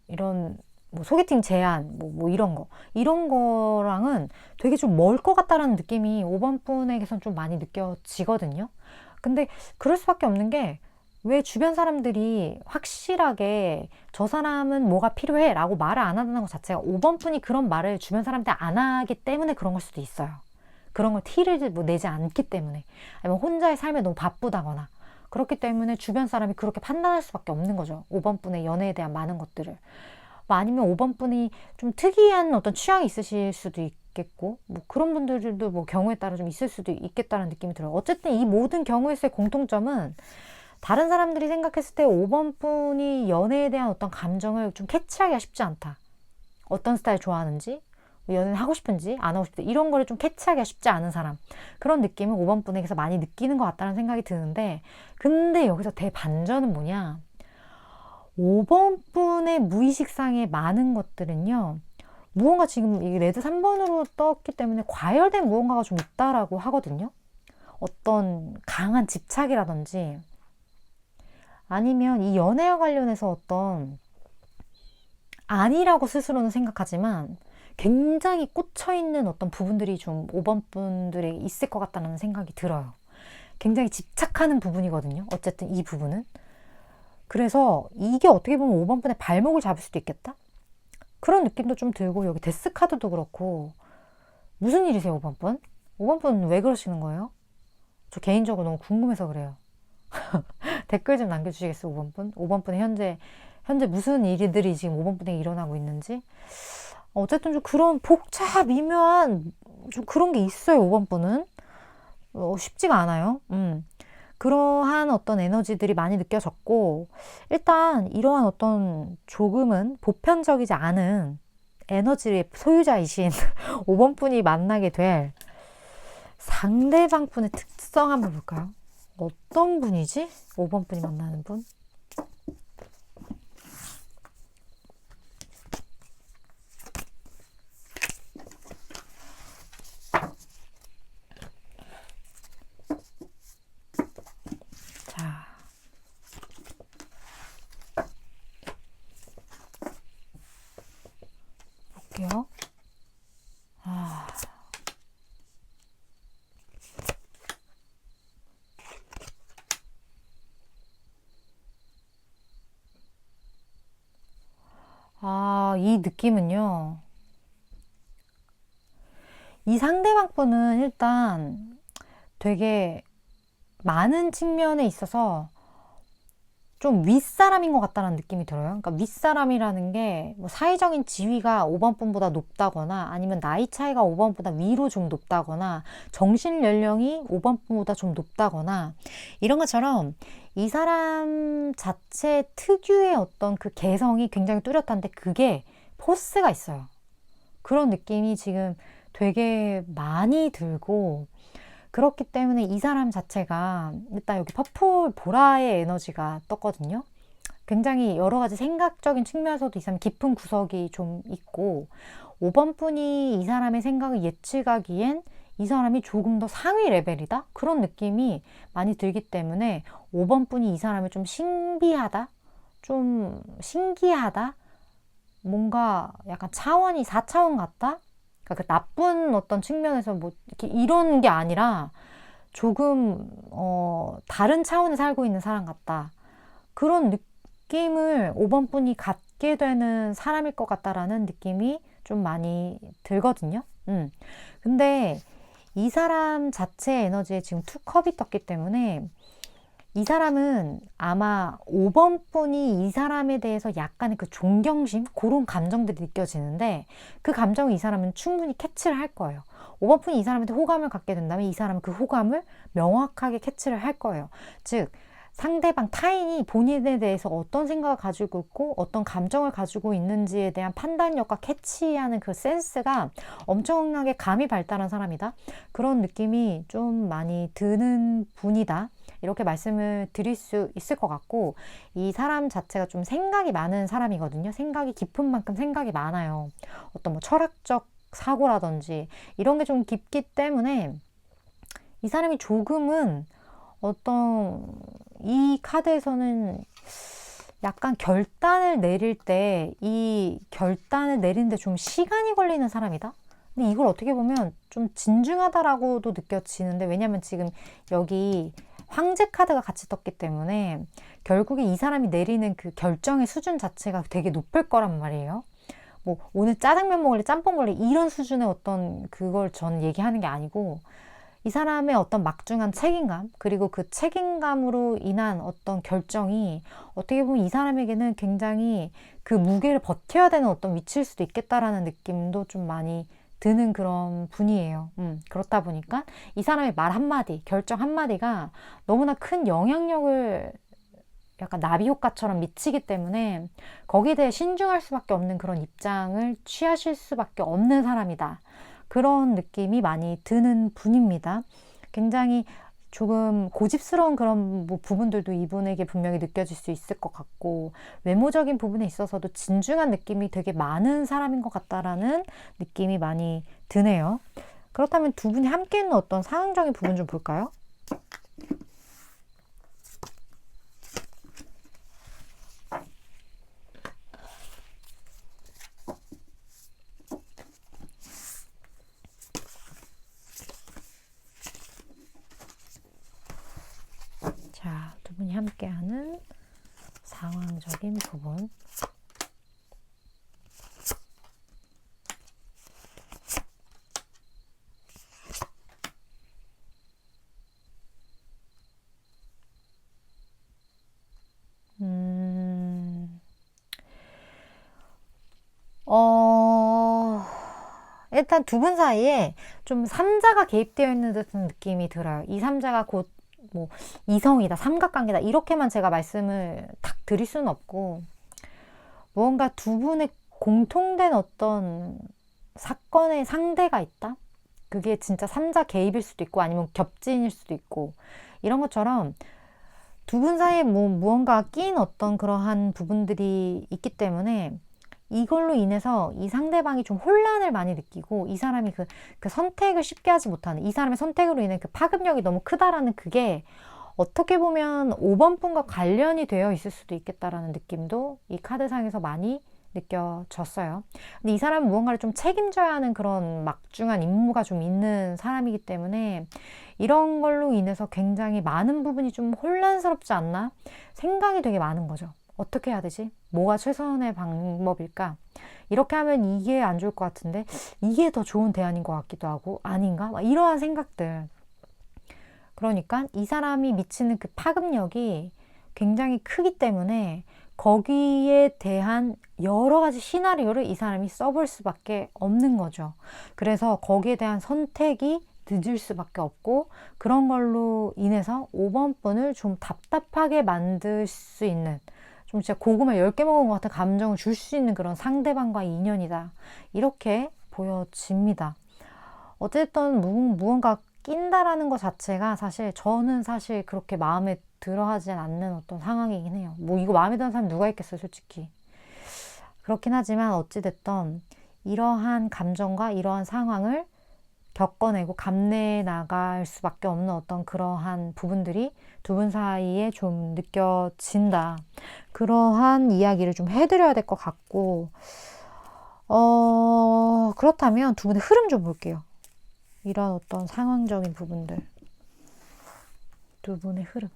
이런 뭐 소개팅 제안 뭐 이런 거랑은 되게 좀 멀 것 같다라는 느낌이 5번분에게선 좀 많이 느껴지거든요. 근데 그럴 수밖에 없는 게, 왜 주변 사람들이 확실하게 저 사람은 뭐가 필요해 라고 말을 안 한다는 것 자체가 5번분이 그런 말을 주변 사람한테 안 하기 때문에 그런 걸 수도 있어요. 그런 걸 티를 내지 않기 때문에, 아니면 혼자의 삶에 너무 바쁘다거나 그렇기 때문에 주변 사람이 그렇게 판단할 수밖에 없는 거죠. 5번분의 연애에 대한 많은 것들을. 뭐 아니면 5번분이 좀 특이한 어떤 취향이 있으실 수도 있겠고, 뭐 그런 분들도 뭐 경우에 따라 좀 있을 수도 있겠다는 느낌이 들어요. 어쨌든 이 모든 경우에서의 공통점은 다른 사람들이 생각했을 때 5번분이 연애에 대한 어떤 감정을 좀 캐치하기가 쉽지 않다. 어떤 스타일 좋아하는지, 연애를 하고 싶은지 안 하고 싶은지 이런 거를 좀 캐치하기가 쉽지 않은 사람, 그런 느낌을 5번분에게서 많이 느끼는 것 같다는 생각이 드는데, 근데 여기서 대반전은 뭐냐, 5번 분의 무의식상의 많은 것들은요, 무언가 지금 이 레드 3번으로 떴기 때문에 과열된 무언가가 좀 있다라고 하거든요. 어떤 강한 집착이라든지 아니면 이 연애와 관련해서 어떤 아니라고 스스로는 생각하지만 굉장히 꽂혀있는 어떤 부분들이 좀 5번 분들에 있을 것 같다는 생각이 들어요. 굉장히 집착하는 부분이거든요. 어쨌든 이 부분은. 그래서 이게 어떻게 보면 5번 분의 발목을 잡을 수도 있겠다? 그런 느낌도 좀 들고, 여기 데스 카드도 그렇고, 무슨 일이세요, 5번 분? 5번 분 왜 그러시는 거예요? 저 개인적으로 너무 궁금해서 그래요. 댓글 좀 남겨주시겠어요, 5번 분? 5번 분의 현재 무슨 일들이 지금 5번 분에게 일어나고 있는지? 어쨌든 좀 그런 복잡, 미묘한, 좀 그런 게 있어요, 5번 분은. 쉽지가 않아요. 그러한 어떤 에너지들이 많이 느껴졌고, 일단 이러한 어떤 조금은 보편적이지 않은 에너지의 소유자이신 5번 분이 만나게 될 상대방 분의 특성 한번 볼까요? 어떤 분이지? 5번 분이 만나는 분? 자, 볼게요. 이 느낌은요. 이 상대방 분은 일단 되게 많은 측면에 있어서 좀 윗사람인 것 같다는 느낌이 들어요. 그러니까 윗사람이라는 게 뭐 사회적인 지위가 5번 분보다 높다거나 아니면 나이 차이가 5번 보다 위로 좀 높다거나 정신 연령이 5번 분보다 좀 높다거나 이런 것처럼 이 사람 자체 특유의 어떤 그 개성이 굉장히 뚜렷한데 그게 포스가 있어요. 그런 느낌이 지금 되게 많이 들고, 그렇기 때문에 이 사람 자체가 일단 여기 퍼플 보라의 에너지가 떴거든요. 굉장히 여러 가지 생각적인 측면에서도 이 사람 깊은 구석이 좀 있고, 5번 분이 이 사람의 생각을 예측하기엔 이 사람이 조금 더 상위 레벨이다? 그런 느낌이 많이 들기 때문에 5번 분이 이 사람을 좀 신비하다? 좀 신기하다? 뭔가 약간 차원이 4차원 같다? 그러니까 그 나쁜 어떤 측면에서 뭐 이렇게 이런 게 아니라 조금 다른 차원에 살고 있는 사람 같다. 그런 느낌을 5번 분이 갖게 되는 사람일 것 같다라는 느낌이 좀 많이 들거든요. 근데 이 사람 자체의 에너지에 지금 투 컵이 떴기 때문에 이 사람은 아마 5번 분이 이 사람에 대해서 약간의 그 존경심, 그런 감정들이 느껴지는데 그 감정을 이 사람은 충분히 캐치를 할 거예요. 5번 분이 이 사람한테 호감을 갖게 된다면 이 사람은 그 호감을 명확하게 캐치를 할 거예요. 즉, 상대방 타인이 본인에 대해서 어떤 생각을 가지고 있고 어떤 감정을 가지고 있는지에 대한 판단력과 캐치하는 그 센스가 엄청나게 감이 발달한 사람이다. 그런 느낌이 좀 많이 드는 분이다. 이렇게 말씀을 드릴 수 있을 것 같고, 이 사람 자체가 좀 생각이 많은 사람이거든요. 생각이 깊은 만큼 생각이 많아요. 어떤 뭐 철학적 사고라든지 이런 게 좀 깊기 때문에 이 사람이 조금은 어떤 이 카드에서는 약간 결단을 내릴 때 이 결단을 내리는데 좀 시간이 걸리는 사람이다. 근데 이걸 어떻게 보면 좀 진중하다라고도 느껴지는데, 왜냐면 지금 여기 황제 카드가 같이 떴기 때문에 결국에 이 사람이 내리는 그 결정의 수준 자체가 되게 높을 거란 말이에요. 뭐 오늘 짜장면 먹을래 짬뽕 먹을래 이런 수준의 어떤 그걸 저는 얘기하는 게 아니고, 이 사람의 어떤 막중한 책임감, 그리고 그 책임감으로 인한 어떤 결정이 어떻게 보면 이 사람에게는 굉장히 그 무게를 버텨야 되는 어떤 위치일 수도 있겠다라는 느낌도 좀 많이 드는 그런 분이에요. 그렇다 보니까 이 사람의 말 한마디, 결정 한마디가 너무나 큰 영향력을 약간 나비 효과처럼 미치기 때문에 거기에 대해 신중할 수밖에 없는 그런 입장을 취하실 수밖에 없는 사람이다. 그런 느낌이 많이 드는 분입니다. 굉장히 조금 고집스러운 그런 뭐 부분들도 이분에게 분명히 느껴질 수 있을 것 같고, 외모적인 부분에 있어서도 진중한 느낌이 되게 많은 사람인 것 같다라는 느낌이 많이 드네요. 그렇다면 두 분이 함께 있는 어떤 상황적인 부분 좀 볼까요? 자, 두 분이 함께하는 상황적인 부분. 일단 두 분 사이에 좀 삼자가 개입되어 있는 듯한 느낌이 들어요. 이 삼자가 곧 뭐 이성이다, 삼각관계다 이렇게만 제가 말씀을 딱 드릴 수는 없고, 무언가 두 분의 공통된 어떤 사건의 상대가 있다? 그게 진짜 삼자 개입일 수도 있고 아니면 겹진일 수도 있고, 이런 것처럼 두 분 사이에 뭐 무언가 끼인 어떤 그러한 부분들이 있기 때문에 이걸로 인해서 이 상대방이 좀 혼란을 많이 느끼고, 이 사람이 그 선택을 쉽게 하지 못하는, 이 사람의 선택으로 인해 그 파급력이 너무 크다라는, 그게 어떻게 보면 5번 분과 관련이 되어 있을 수도 있겠다라는 느낌도 이 카드상에서 많이 느껴졌어요. 근데 이 사람은 무언가를 좀 책임져야 하는 그런 막중한 임무가 좀 있는 사람이기 때문에 이런 걸로 인해서 굉장히 많은 부분이 좀 혼란스럽지 않나? 생각이 되게 많은 거죠. 어떻게 해야 되지? 뭐가 최선의 방법일까? 이렇게 하면 이게 안 좋을 것 같은데 이게 더 좋은 대안인 것 같기도 하고, 아닌가? 막 이러한 생각들. 그러니까 이 사람이 미치는 그 파급력이 굉장히 크기 때문에 거기에 대한 여러 가지 시나리오를 이 사람이 써볼 수밖에 없는 거죠. 그래서 거기에 대한 선택이 늦을 수밖에 없고, 그런 걸로 인해서 5번 분을 좀 답답하게 만들 수 있는, 좀 진짜 고구마 10개 먹은 것 같은 감정을 줄 수 있는 그런 상대방과의 인연이다, 이렇게 보여집니다. 어쨌든 무언가 낀다라는 것 자체가 저는 사실 그렇게 마음에 들어 하진 않는 어떤 상황이긴 해요. 뭐 이거 마음에 드는 사람 누가 있겠어요, 솔직히. 그렇긴 하지만 어찌됐든 이러한 감정과 이러한 상황을 겪어내고 감내해 나갈 수밖에 없는 어떤 그러한 부분들이 두 분 사이에 좀 느껴진다. 그러한 이야기를 좀 해드려야 될 것 같고, 그렇다면 두 분의 흐름 좀 볼게요. 이런 어떤 상황적인 부분들. 두 분의 흐름.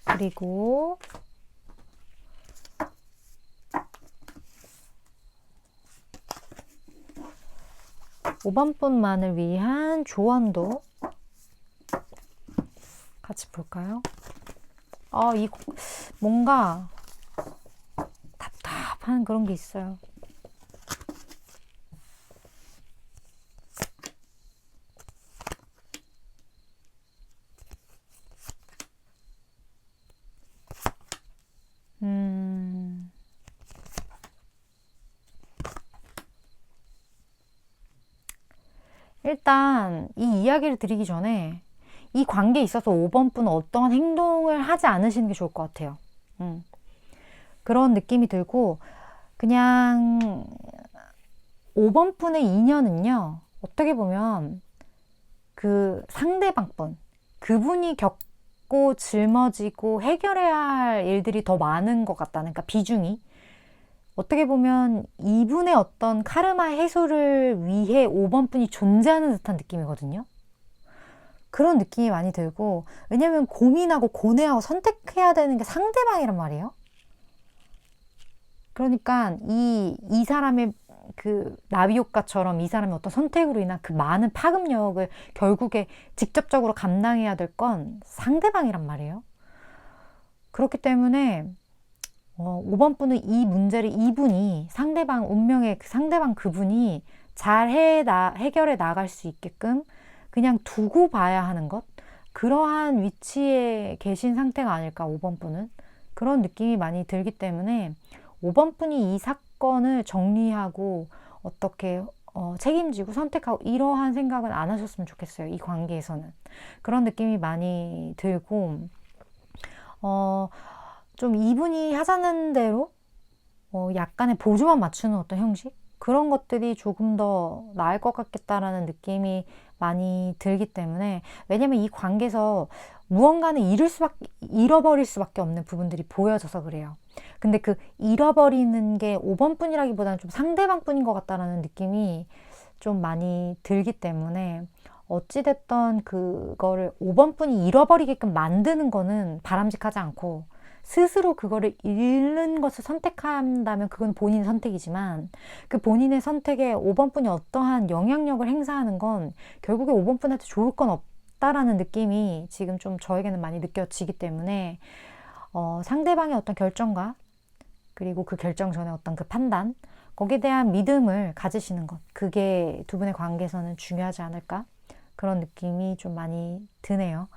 그리고 5번 분만을 위한 조언도 같이 볼까요? 뭔가 답답한 그런 게 있어요. 일단 이 이야기를 드리기 전에 이 관계에 있어서 5번 분은 어떠한 행동을 하지 않으시는 게 좋을 것 같아요. 그런 느낌이 들고, 그냥 5번 분의 인연은요, 어떻게 보면 그 상대방 분, 그분이 겪고 짊어지고 해결해야 할 일들이 더 많은 것 같다는, 그러니까 비중이. 어떻게 보면 이분의 어떤 카르마 해소를 위해 5번 분이 존재하는 듯한 느낌이거든요. 그런 느낌이 많이 들고, 왜냐면 고민하고 고뇌하고 선택해야 되는 게 상대방이란 말이에요. 그러니까 이 사람의 그 나비 효과처럼 이 사람의 어떤 선택으로 인한 그 많은 파급력을 결국에 직접적으로 감당해야 될 건 상대방이란 말이에요. 그렇기 때문에 5번 분은 이 문제를 이분이, 상대방 운명의 상대방 그분이 잘 해결해 나갈 수 있게끔 그냥 두고 봐야 하는 것, 그러한 위치에 계신 상태가 아닐까, 5번 분은. 그런 느낌이 많이 들기 때문에 5번 분이 이 사건을 정리하고 어떻게 책임지고 선택하고 이러한 생각은 안 하셨으면 좋겠어요. 이 관계에서는. 그런 느낌이 많이 들고, 좀 이분이 하자는 대로 약간의 보조만 맞추는 어떤 형식? 그런 것들이 조금 더 나을 것 같겠다라는 느낌이 많이 들기 때문에, 왜냐면 이 관계에서 무언가는 잃어버릴 수밖에 없는 부분들이 보여져서 그래요. 근데 그 잃어버리는 게 5번 분이라기보다는 좀 상대방 분인 것 같다라는 느낌이 좀 많이 들기 때문에, 어찌됐던 그거를 5번 분이 잃어버리게끔 만드는 거는 바람직하지 않고, 스스로 그거를 잃는 것을 선택한다면 그건 본인 선택이지만, 그 본인의 선택에 5번 분이 어떠한 영향력을 행사하는 건 결국에 5번 분한테 좋을 건 없다라는 느낌이 지금 좀 저에게는 많이 느껴지기 때문에, 상대방의 어떤 결정과 그리고 그 결정 전에 어떤 그 판단, 거기에 대한 믿음을 가지시는 것, 그게 두 분의 관계에서는 중요하지 않을까? 그런 느낌이 좀 많이 드네요.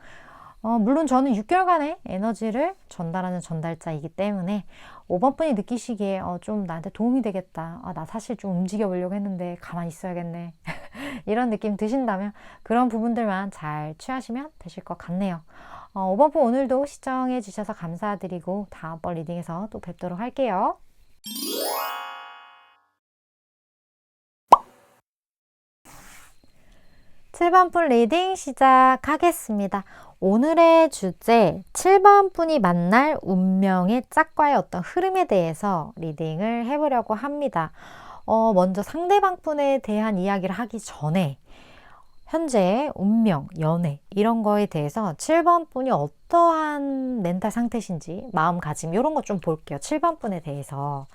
물론 저는 6개월간의 에너지를 전달하는 전달자이기 때문에 5번 분이 느끼시기에 좀 나한테 도움이 되겠다. 나 사실 좀 움직여 보려고 했는데 가만히 있어야겠네. 이런 느낌 드신다면 그런 부분들만 잘 취하시면 되실 것 같네요. 5번 분 오늘도 시청해 주셔서 감사드리고 다음번 리딩에서 또 뵙도록 할게요. 7번 분 리딩 시작하겠습니다. 오늘의 주제 7번 분이 만날 운명의 짝과의 어떤 흐름에 대해서 리딩을 해보려고 합니다. 먼저 상대방 분에 대한 이야기를 하기 전에 현재 운명, 연애 이런 거에 대해서 7번 분이 어떠한 멘탈 상태신지 마음가짐 이런 거 좀 볼게요. 7번 분에 대해서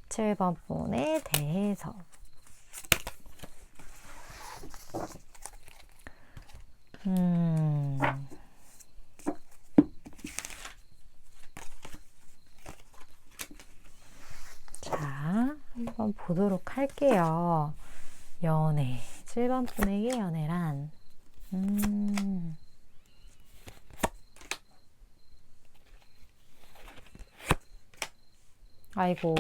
7번 분에 대해서 자, 한번 보도록 할게요. 연애. 7번 분에게 연애란, 아이고.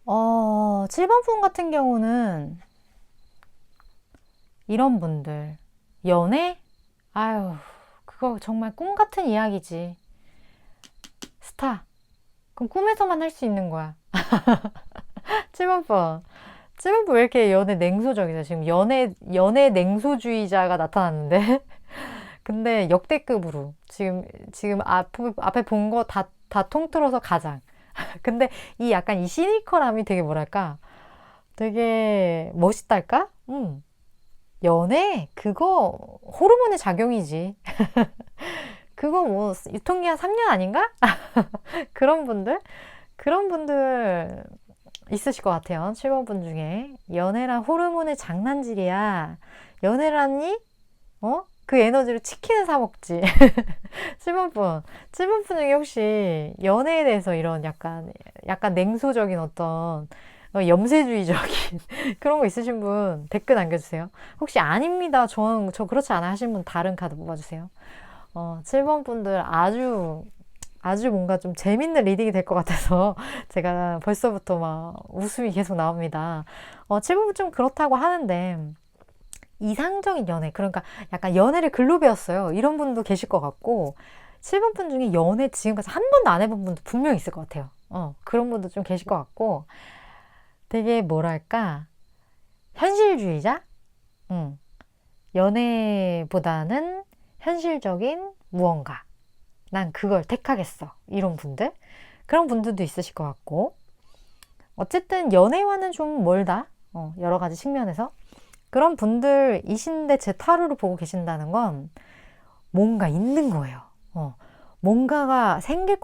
7번 분 같은 경우는 이런 분들. 연애? 아유, 그거 정말 꿈 같은 이야기지. 스타. 그럼 꿈에서만 할 수 있는 거야. 7번 분. 7번 분 왜 이렇게 연애 냉소적이죠? 지금 연애 냉소주의자가 나타났는데. 근데 역대급으로. 지금 앞에 본 거 다 통틀어서 가장. 근데 약간 이 시니컬함이 되게 뭐랄까. 되게 멋있달까? 연애? 그거 호르몬의 작용이지. 그거 뭐 유통기한 3년 아닌가? 그런 분들 있으실 것 같아요. 7번 분 중에. 연애란 호르몬의 장난질이야. 연애라니? 그 에너지로 치킨을 사 먹지. 7번 분. 7번 분 중에 혹시 연애에 대해서 이런 약간 냉소적인 어떤 염세주의적인 그런 거 있으신 분 댓글 남겨주세요. 혹시 아닙니다. 저 그렇지 않아 하신 분 다른 카드 뽑아주세요. 7번 분들 아주 뭔가 좀 재밌는 리딩이 될 것 같아서 제가 벌써부터 막 웃음이 계속 나옵니다. 7번 분 좀 그렇다고 하는데 이상적인 연애, 그러니까 약간 연애를 글로 배웠어요. 이런 분도 계실 것 같고 7번 분 중에 연애 지금까지 한 번도 안 해본 분도 분명히 있을 것 같아요. 그런 분도 좀 계실 것 같고 되게 뭐랄까 현실주의자? 연애보다는 현실적인 무언가. 난 그걸 택하겠어. 이런 분들. 그런 분들도 있으실 것 같고. 어쨌든 연애와는 좀 멀다. 여러 가지 측면에서. 그런 분들이신데 제 타로를 보고 계신다는 건 뭔가 있는 거예요. 뭔가가 생길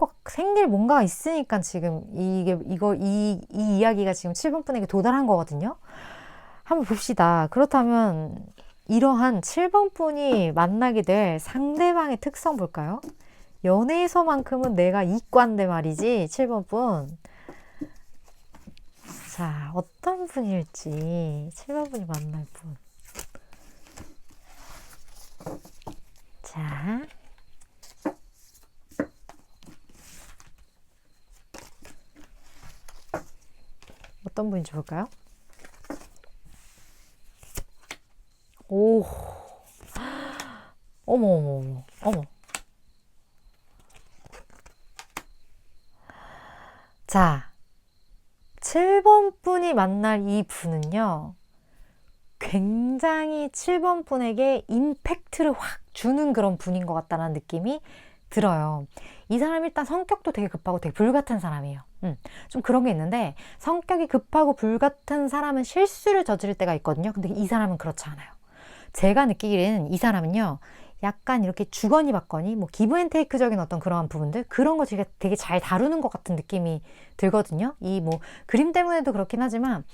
뭔가가 있으니까 지금 이 이야기가 지금 7번 분에게 도달한 거거든요. 한번 봅시다. 그렇다면 이러한 7번 분이 만나게 될 상대방의 특성 볼까요? 연애에서만큼은 내가 이과인데 말이지. 7번 분. 자, 어떤 분일지 7번 분이 만날 분. 자, 어떤 분인지 볼까요? 오, 어머, 어머, 어머, 어머. 자, 7번 분이 만날 이 분은요, 굉장히 7번 분에게 임팩트를 확 주는 그런 분인 것 같다는 느낌이 들어요. 이 사람 일단 성격도 되게 급하고 되게 불같은 사람이에요. 좀 그런 게 있는데, 성격이 급하고 불같은 사람은 실수를 저지를 때가 있거든요. 근데 이 사람은 그렇지 않아요. 제가 느끼기에는 이 사람은요, 약간 이렇게 주거니 받거니, 뭐 기브 앤 테이크적인 어떤 그러한 부분들, 그런 거 제가 되게 잘 다루는 것 같은 느낌이 들거든요. 이 뭐 그림 때문에도 그렇긴 하지만,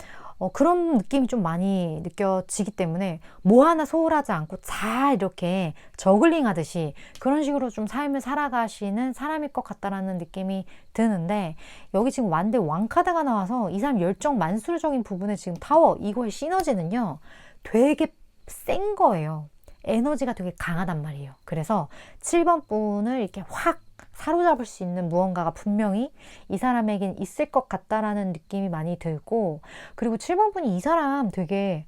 그런 느낌이 좀 많이 느껴지기 때문에 뭐 하나 소홀하지 않고 잘 이렇게 저글링 하듯이 그런 식으로 좀 삶을 살아가시는 사람일 것 같다라는 느낌이 드는데, 여기 지금 완대 왕카드가 나와서 이 사람 열정 만수르적인 부분에 지금 타워 이거의 시너지는요, 되게 센 거예요. 에너지가 되게 강하단 말이에요. 그래서 7번 분을 이렇게 확 사로잡을 수 있는 무언가가 분명히 이 사람에겐 있을 것 같다라는 느낌이 많이 들고, 그리고 7번 분이 이 사람 되게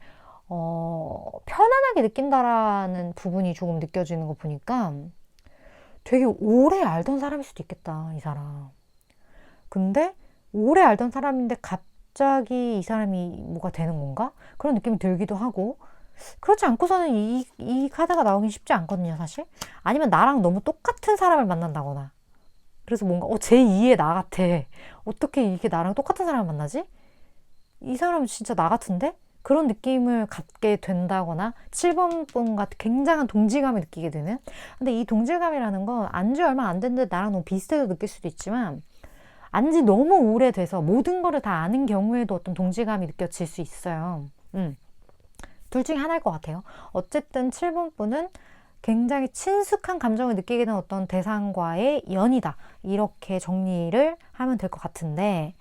편안하게 느낀다라는 부분이 조금 느껴지는 거 보니까 되게 오래 알던 사람일 수도 있겠다, 이 사람. 근데 오래 알던 사람인데 갑자기 이 사람이 뭐가 되는 건가? 그런 느낌이 들기도 하고, 그렇지 않고서는 이 카드가 나오긴 쉽지 않거든요, 사실. 아니면 나랑 너무 똑같은 사람을 만난다거나. 그래서 뭔가, 제2의 나 같아. 어떻게 이게 나랑 똑같은 사람을 만나지? 이 사람은 진짜 나 같은데? 그런 느낌을 갖게 된다거나, 7번 분과 굉장한 동질감을 느끼게 되는. 근데 이 동질감이라는 건 안지 얼마 안 됐는데 나랑 너무 비슷해서 느낄 수도 있지만, 안지 너무 오래돼서 모든 거를 다 아는 경우에도 어떤 동질감이 느껴질 수 있어요. 둘 중에 하나일 것 같아요. 어쨌든 7번 분은 굉장히 친숙한 감정을 느끼게 된 어떤 대상과의 연이다. 이렇게 정리를 하면 될 것 같은데,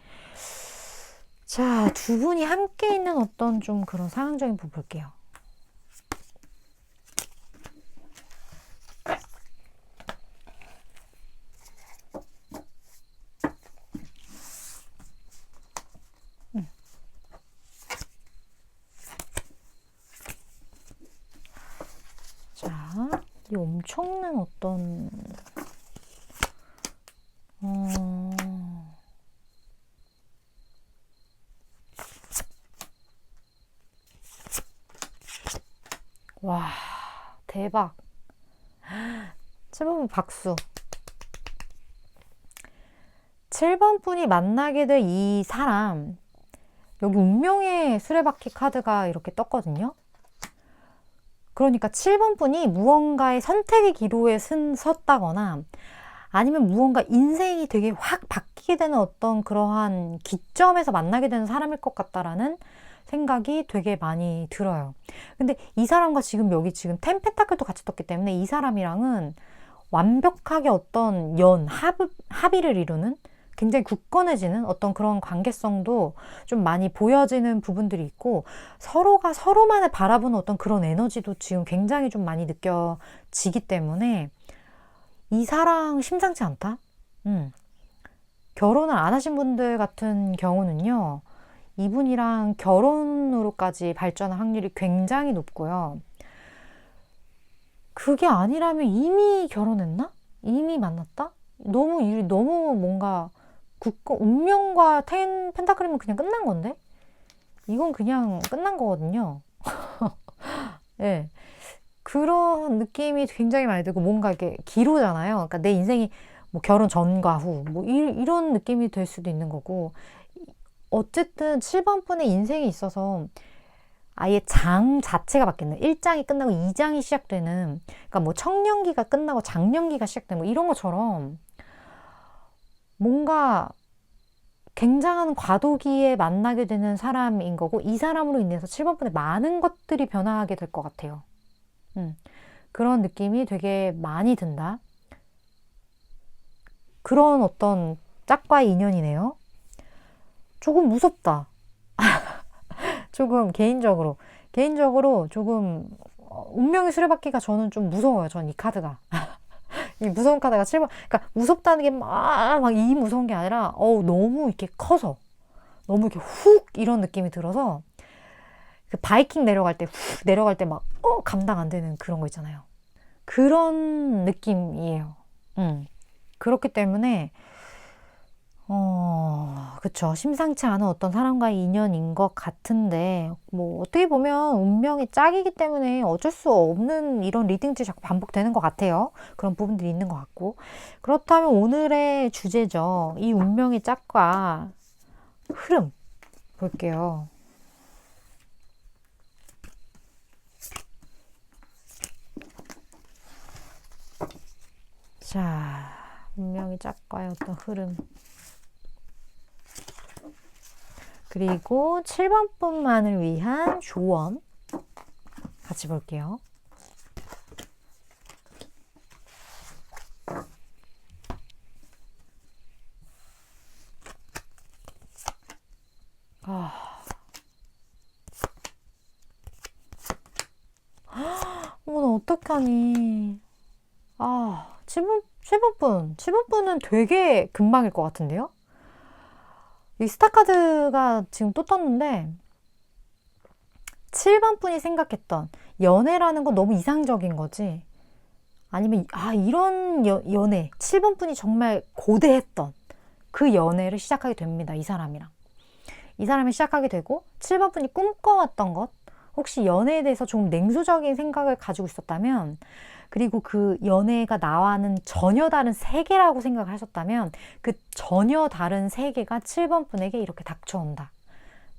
자, 두 분이 함께 있는 어떤 좀 그런 상황적인 부분 볼게요. 자, 이 엄청난 어떤 와, 대박. 7번 박수. 7번 분이 만나게 될 이 사람, 여기 운명의 수레바퀴 카드가 이렇게 떴거든요. 그러니까 7번 분이 무언가의 선택의 기로에 섰다거나, 아니면 무언가 인생이 되게 확 바뀌게 되는 어떤 그러한 기점에서 만나게 되는 사람일 것 같다라는 생각이 되게 많이 들어요. 근데 이 사람과 지금 여기 지금 템펜타클도 같이 떴기 때문에 이 사람이랑은 완벽하게 어떤 합의를 이루는, 굉장히 굳건해지는 어떤 그런 관계성도 좀 많이 보여지는 부분들이 있고, 서로가 서로만을 바라보는 어떤 그런 에너지도 지금 굉장히 좀 많이 느껴지기 때문에 이 사랑 심상치 않다? 결혼을 안 하신 분들 같은 경우는요, 이분이랑 결혼으로까지 발전할 확률이 굉장히 높고요. 그게 아니라면 이미 결혼했나? 이미 만났다? 너무 뭔가 운명과 펜타클이면 그냥 끝난 건데? 이건 그냥 끝난 거거든요. 네. 그런 느낌이 굉장히 많이 들고, 뭔가 이렇게 기로잖아요. 그러니까 내 인생이 뭐 결혼 전과 후, 뭐 이런 느낌이 될 수도 있는 거고, 어쨌든 7번 분의 인생에 있어서 아예 장 자체가 바뀌는, 1장이 끝나고 2장이 시작되는, 그러니까 뭐 청년기가 끝나고 장년기가 시작되는 뭐 이런 것처럼 뭔가 굉장한 과도기에 만나게 되는 사람인 거고, 이 사람으로 인해서 7번 분의 많은 것들이 변화하게 될 것 같아요. 그런 느낌이 되게 많이 든다. 그런 어떤 짝과의 인연이네요. 조금 무섭다. 조금 개인적으로 조금 운명의 수레바퀴가 저는 좀 무서워요. 전 이 카드가. 이 무서운 카드가 7번, 그러니까 무섭다는 게 막 이 무서운 게 아니라 너무 이렇게 커서 너무 이렇게 훅 이런 느낌이 들어서 그 바이킹 내려갈 때 훅 내려갈 때 막 감당 안 되는 그런 거 있잖아요. 그런 느낌이에요. 그렇기 때문에 그쵸. 심상치 않은 어떤 사람과의 인연인 것 같은데, 뭐, 어떻게 보면 운명의 짝이기 때문에 어쩔 수 없는 이런 리딩들이 자꾸 반복되는 것 같아요. 그런 부분들이 있는 것 같고. 그렇다면 오늘의 주제죠. 이 운명의 짝과 흐름 볼게요. 자, 운명의 짝과의 어떤 흐름. 그리고 7번 분만을 위한 조언 같이 볼게요. 어머, 나 어떡하니. 7번 분은 되게 금방일 것 같은데요? 이 스타카드가 지금 또 떴는데 7번 분이 생각했던 연애라는 건 너무 이상적인 거지. 아니면 이런 연애 7번 분이 정말 고대했던 그 연애를 시작하게 됩니다. 이 사람이랑. 이 사람이 시작하게 되고 7번 분이 꿈꿔왔던 것, 혹시 연애에 대해서 좀 냉소적인 생각을 가지고 있었다면, 그리고 그 연애가 나와는 전혀 다른 세계라고 생각을 하셨다면 그 전혀 다른 세계가 7번 분에게 이렇게 닥쳐온다.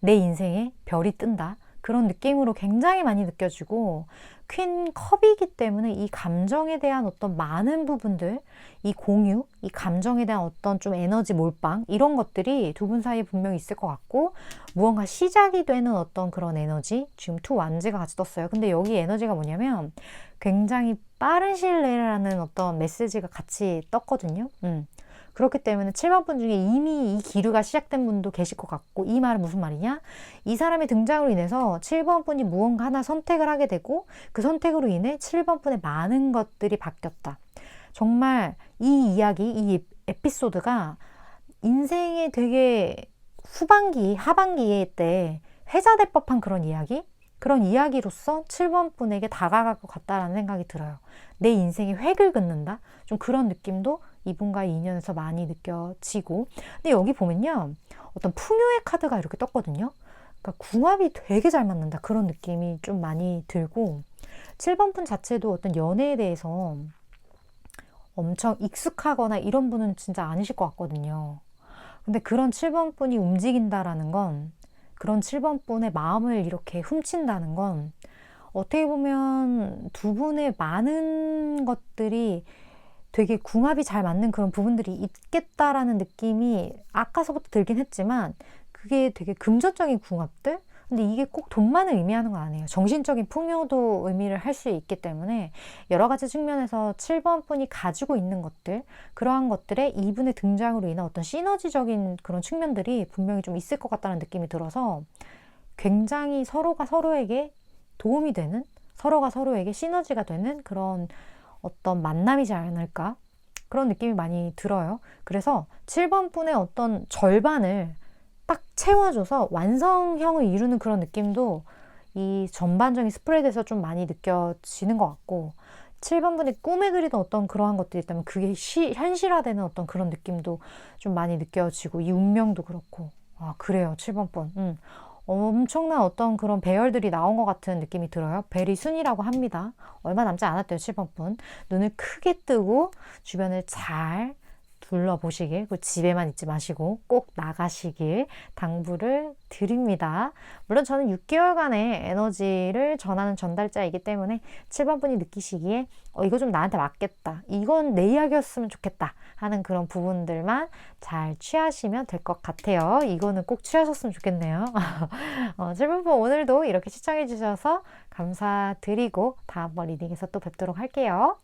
내 인생에 별이 뜬다. 그런 느낌으로 굉장히 많이 느껴지고, 퀸 컵이기 때문에 이 감정에 대한 어떤 많은 부분들, 이 공유, 이 감정에 대한 어떤 좀 에너지 몰빵, 이런 것들이 두 분 사이에 분명히 있을 것 같고, 무언가 시작이 되는 어떤 그런 에너지, 지금 투 완즈가 같이 떴어요. 근데 여기 에너지가 뭐냐면 굉장히 빠른 시일 내라는 어떤 메시지가 같이 떴거든요. 그렇기 때문에 7번 분 중에 이미 이 기류가 시작된 분도 계실 것 같고, 이 말은 무슨 말이냐? 이 사람의 등장으로 인해서 7번 분이 무언가 하나 선택을 하게 되고, 그 선택으로 인해 7번 분의 많은 것들이 바뀌었다. 정말 이 이야기, 이 에피소드가 인생의 되게 후반기, 하반기에 때 회자될 법한 그런 이야기? 그런 이야기로서 7번 분에게 다가갈 것 같다라는 생각이 들어요. 내 인생에 획을 긋는다? 좀 그런 느낌도 이분과의 인연에서 많이 느껴지고. 근데 여기 보면요, 어떤 풍요의 카드가 이렇게 떴거든요. 그러니까 궁합이 되게 잘 맞는다. 그런 느낌이 좀 많이 들고, 7번 분 자체도 어떤 연애에 대해서 엄청 익숙하거나 이런 분은 진짜 아니실 것 같거든요. 근데 그런 7번 분이 움직인다라는 건, 그런 7번 분의 마음을 이렇게 훔친다는 건, 어떻게 보면 두 분의 많은 것들이 되게 궁합이 잘 맞는 그런 부분들이 있겠다라는 느낌이 아까서부터 들긴 했지만, 그게 되게 금전적인 궁합들? 근데 이게 꼭 돈만을 의미하는 건 아니에요. 정신적인 풍요도 의미를 할 수 있기 때문에 여러 가지 측면에서 7번 분이 가지고 있는 것들, 그러한 것들에 이분의 등장으로 인한 어떤 시너지적인 그런 측면들이 분명히 좀 있을 것 같다는 느낌이 들어서, 굉장히 서로가 서로에게 도움이 되는, 서로가 서로에게 시너지가 되는 그런 어떤 만남이지 않을까? 그런 느낌이 많이 들어요. 그래서 7번 분의 어떤 절반을 딱 채워줘서 완성형을 이루는 그런 느낌도 이 전반적인 스프레드에서 좀 많이 느껴지는 것 같고, 7번 분이 꿈에 그리던 어떤 그러한 것들이 있다면 그게 현실화되는 어떤 그런 느낌도 좀 많이 느껴지고, 이 운명도 그렇고. 그래요. 7번 분. 엄청난 어떤 그런 배열들이 나온 것 같은 느낌이 들어요. 벨이 순이라고 합니다. 얼마 남지 않았대요. 7번 분. 눈을 크게 뜨고 주변을 잘 둘러보시길, 그 집에만 있지 마시고 꼭 나가시길 당부를 드립니다. 물론 저는 6개월간의 에너지를 전하는 전달자이기 때문에 7번 분이 느끼시기에 이거 좀 나한테 맞겠다, 이건 내 이야기였으면 좋겠다 하는 그런 부분들만 잘 취하시면 될 것 같아요. 이거는 꼭 취하셨으면 좋겠네요. 7번 분 오늘도 이렇게 시청해 주셔서 감사드리고 다음번 리딩에서 또 뵙도록 할게요.